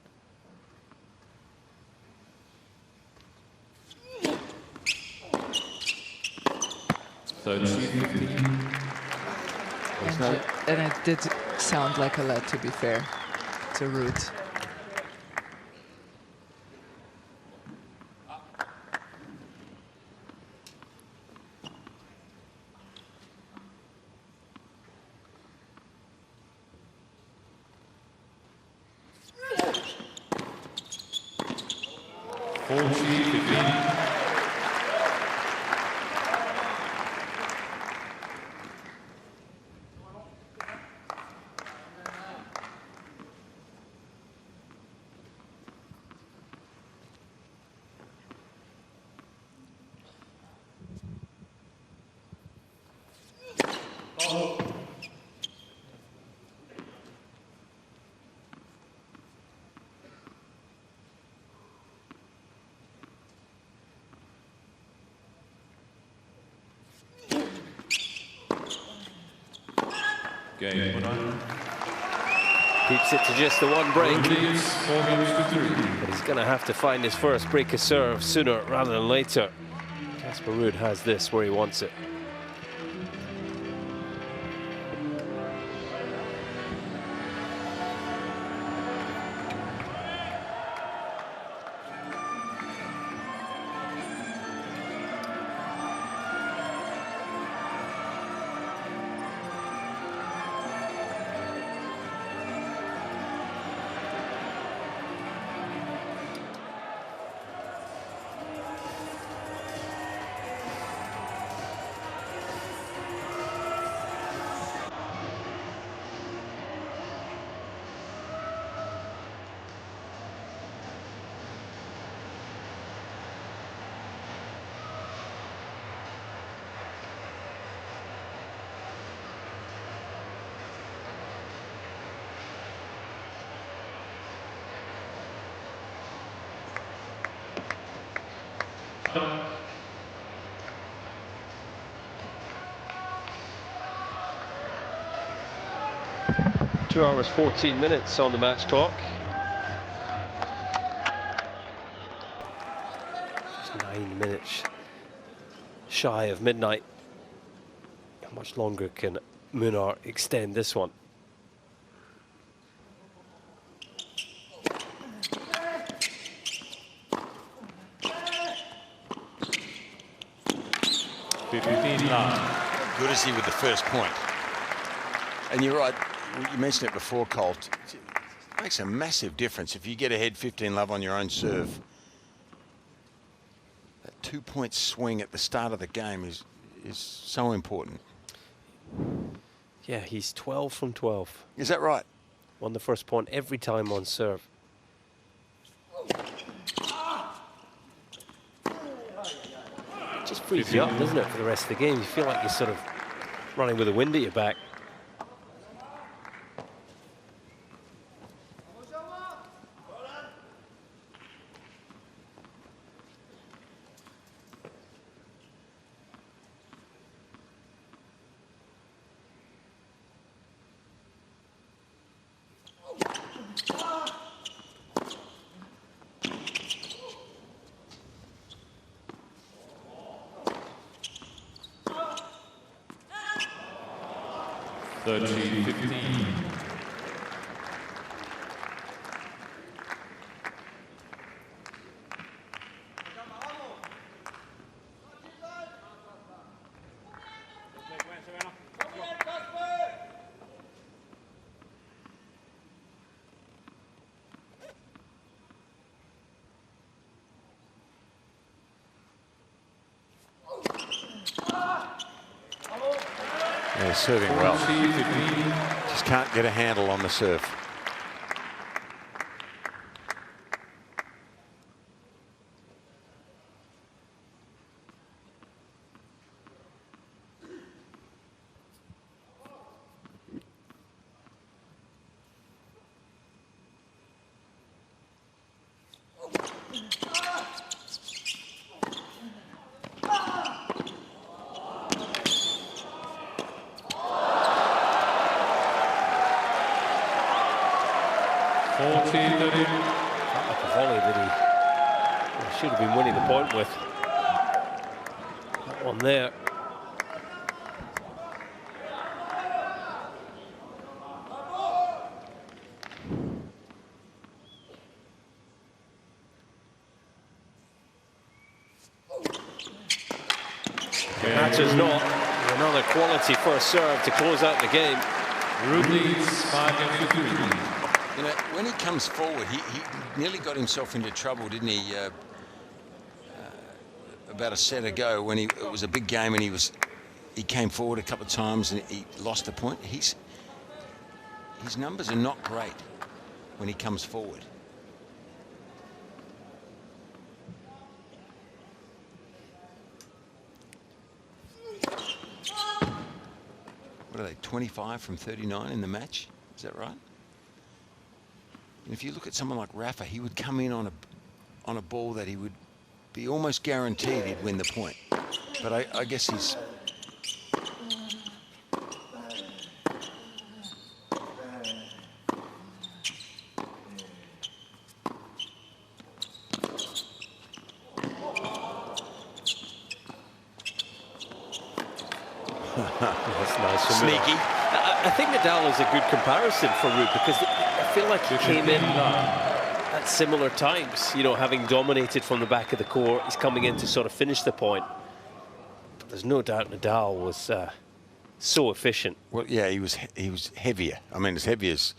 And it did sound like a let, to be fair, to Ruud. Game. Keeps it to just the one break. Leads 4 games to 3. But he's going to have to find his first break of serve sooner rather than later. Casper Ruud has this where he wants it. Two hours, 14 minutes on the match clock. Just 9 minutes shy of midnight. How much longer can Munar extend this one? Good is he with the first point? And you're right, you mentioned it before, Colt. It makes a massive difference if you get ahead 15 love on your own serve. That 2-point swing at the start of the game is so important. Yeah, he's 12 from 12. Is that right? Won the first point every time on serve. Just frees you up, doesn't it, for the rest of the game? You feel like you're sort of running with the wind at your back. Yeah, serving well. 15. Just can't get a handle on the serve. Like a volley that he should have been winning the point with. That one there. Matches not. Another quality first serve to close out the game. Ruud leads 5-3. You know, when he comes forward, he nearly got himself into trouble, didn't he? About a set ago, when it was a big game and he came forward a couple of times and he lost the point. His numbers are not great when he comes forward. What are they, 25 from 39 in the match? Is that right? And if you look at someone like Rafa, he would come in on a ball that he would be almost guaranteed he'd win the point. But I guess he's... That's nice. Sneaky. I think Nadal is a good comparison for Ruud because I feel like he came in at similar times, you know, having dominated from the back of the court. He's coming in to sort of finish the point. But there's no doubt Nadal was so efficient. Well, yeah, he was heavier. I mean, as heavy as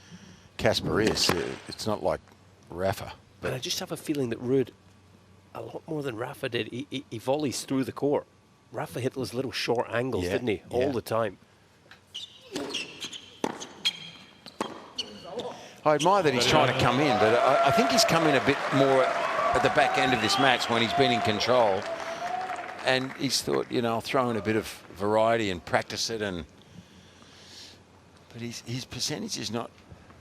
Casper is, it's not like Rafa. But I just have a feeling that Ruud, a lot more than Rafa did, he volleys through the court. Rafa hit those little short angles, didn't he? All the time. I admire that he's trying to come in, but I think he's come in a bit more at the back end of this match when he's been in control. And he's thought, you know, I'll throw in a bit of variety and practice it. But his percentage is not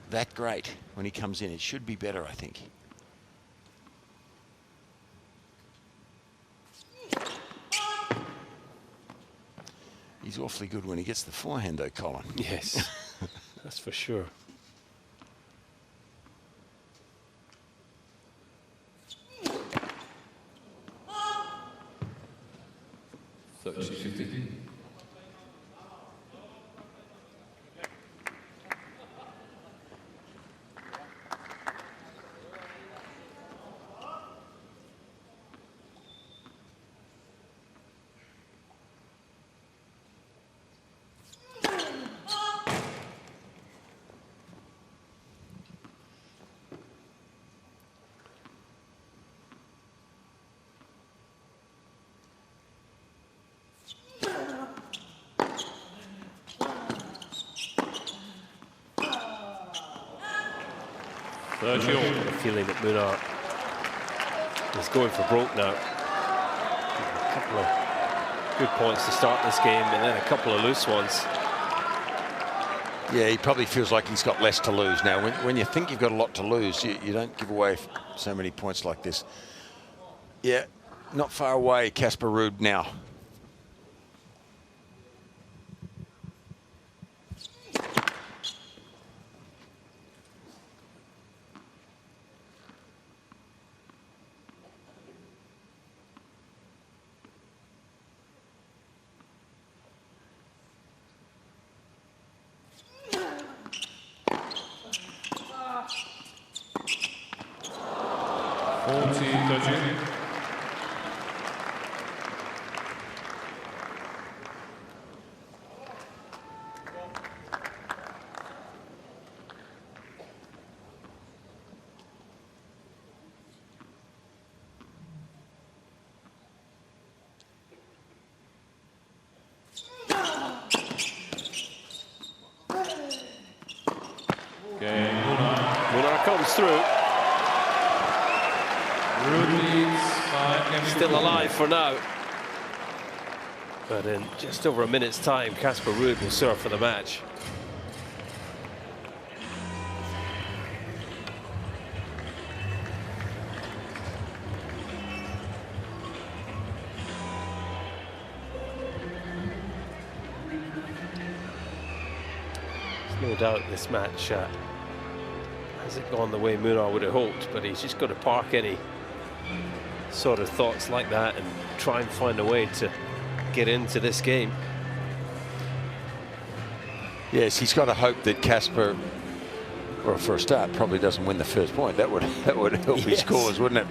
that great when he comes in. It should be better, I think. He's awfully good when he gets the forehand, though, Colin. Yes, that's for sure. I have a feeling that Munar is going for broke now. A couple of good points to start this game and then a couple of loose ones. Yeah, he probably feels like he's got less to lose now. When you think you've got a lot to lose, you don't give away so many points like this. Yeah, not far away, Casper Ruud now. comes through. Ruud leads 5 games. Still alive for now. But in just over a minute's time, Casper Ruud will serve for the match. There's no doubt this match hasn't gone the way Munar would have hoped, but he's just got to park any sort of thoughts like that and try and find a way to get into this game. Yes, he's got to hope that Casper, well, for a start, probably doesn't win the first point. That would help his cause, wouldn't it?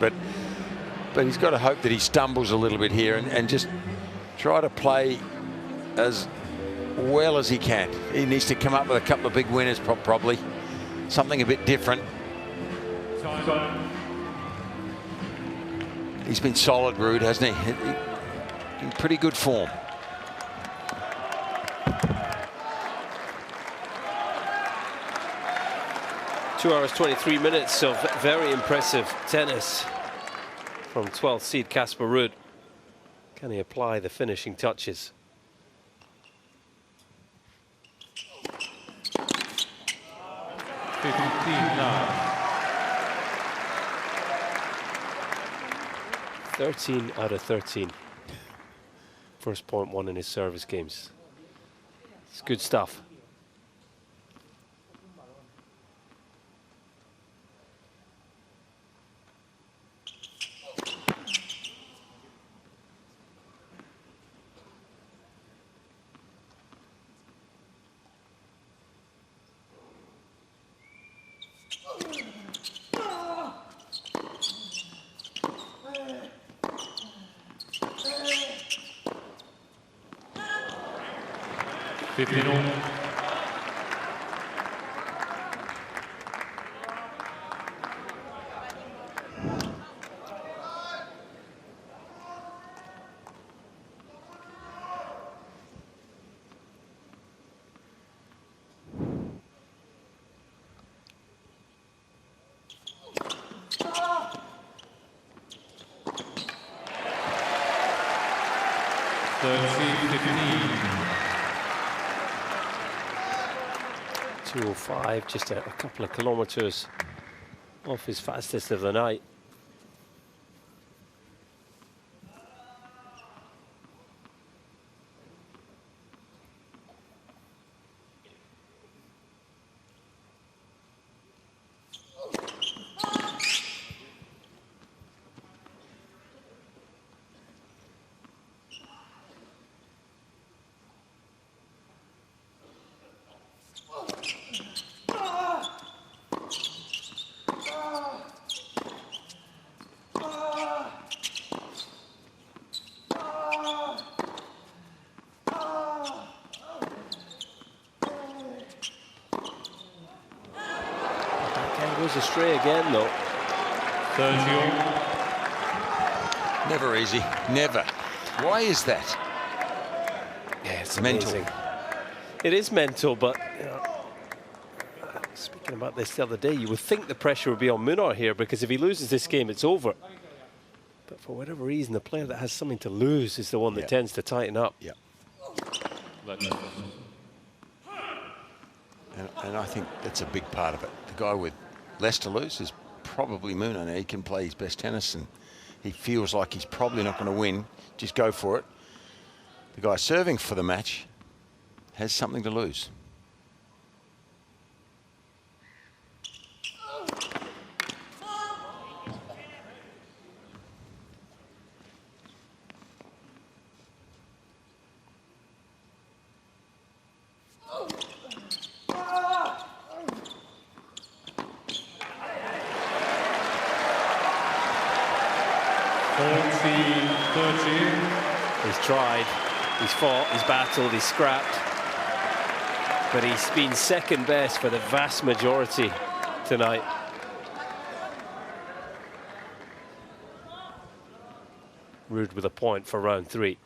But he's got to hope that he stumbles a little bit here and just try to play as well as he can. He needs to come up with a couple of big winners, probably something a bit different. He's been solid, Ruud, hasn't he? In pretty good form. Two hours, 23 minutes of very impressive tennis from 12th seed Casper Ruud. Can he apply the finishing touches? Now. 13 out of 13. First point won in his service games. It's good stuff. Just a couple of kilometers off his fastest of the night. Astray again, though. 30. Never easy, never. Why is that? Yeah, it's mental. Amazing. It is mental, but you know, speaking about this the other day, you would think the pressure would be on Munar here, because if he loses this game, it's over. But for whatever reason, the player that has something to lose is the one that tends to tighten up. Yeah. And I think that's a big part of it. The guy with less to lose is probably Munar. Now he can play his best tennis and he feels like he's probably not going to win. Just go for it. The guy serving for the match has something to lose. He's tried, he's fought, he's battled, he's scrapped, but he's been second best for the vast majority tonight. Ruud with a point for round 3.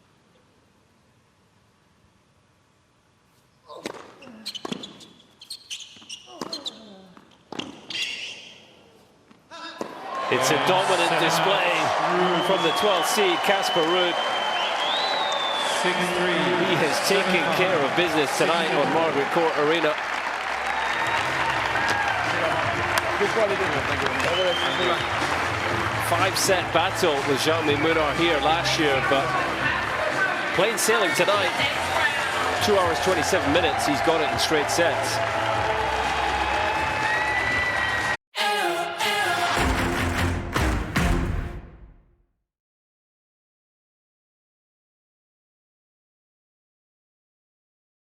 dominant display from the 12th seed, Casper Ruud. 6-3. He has taken care of business tonight on Margaret Court Arena. Five-set battle with Jaume Munar here last year, but plain sailing tonight. 2 hours, 27 minutes. He's got it in straight sets.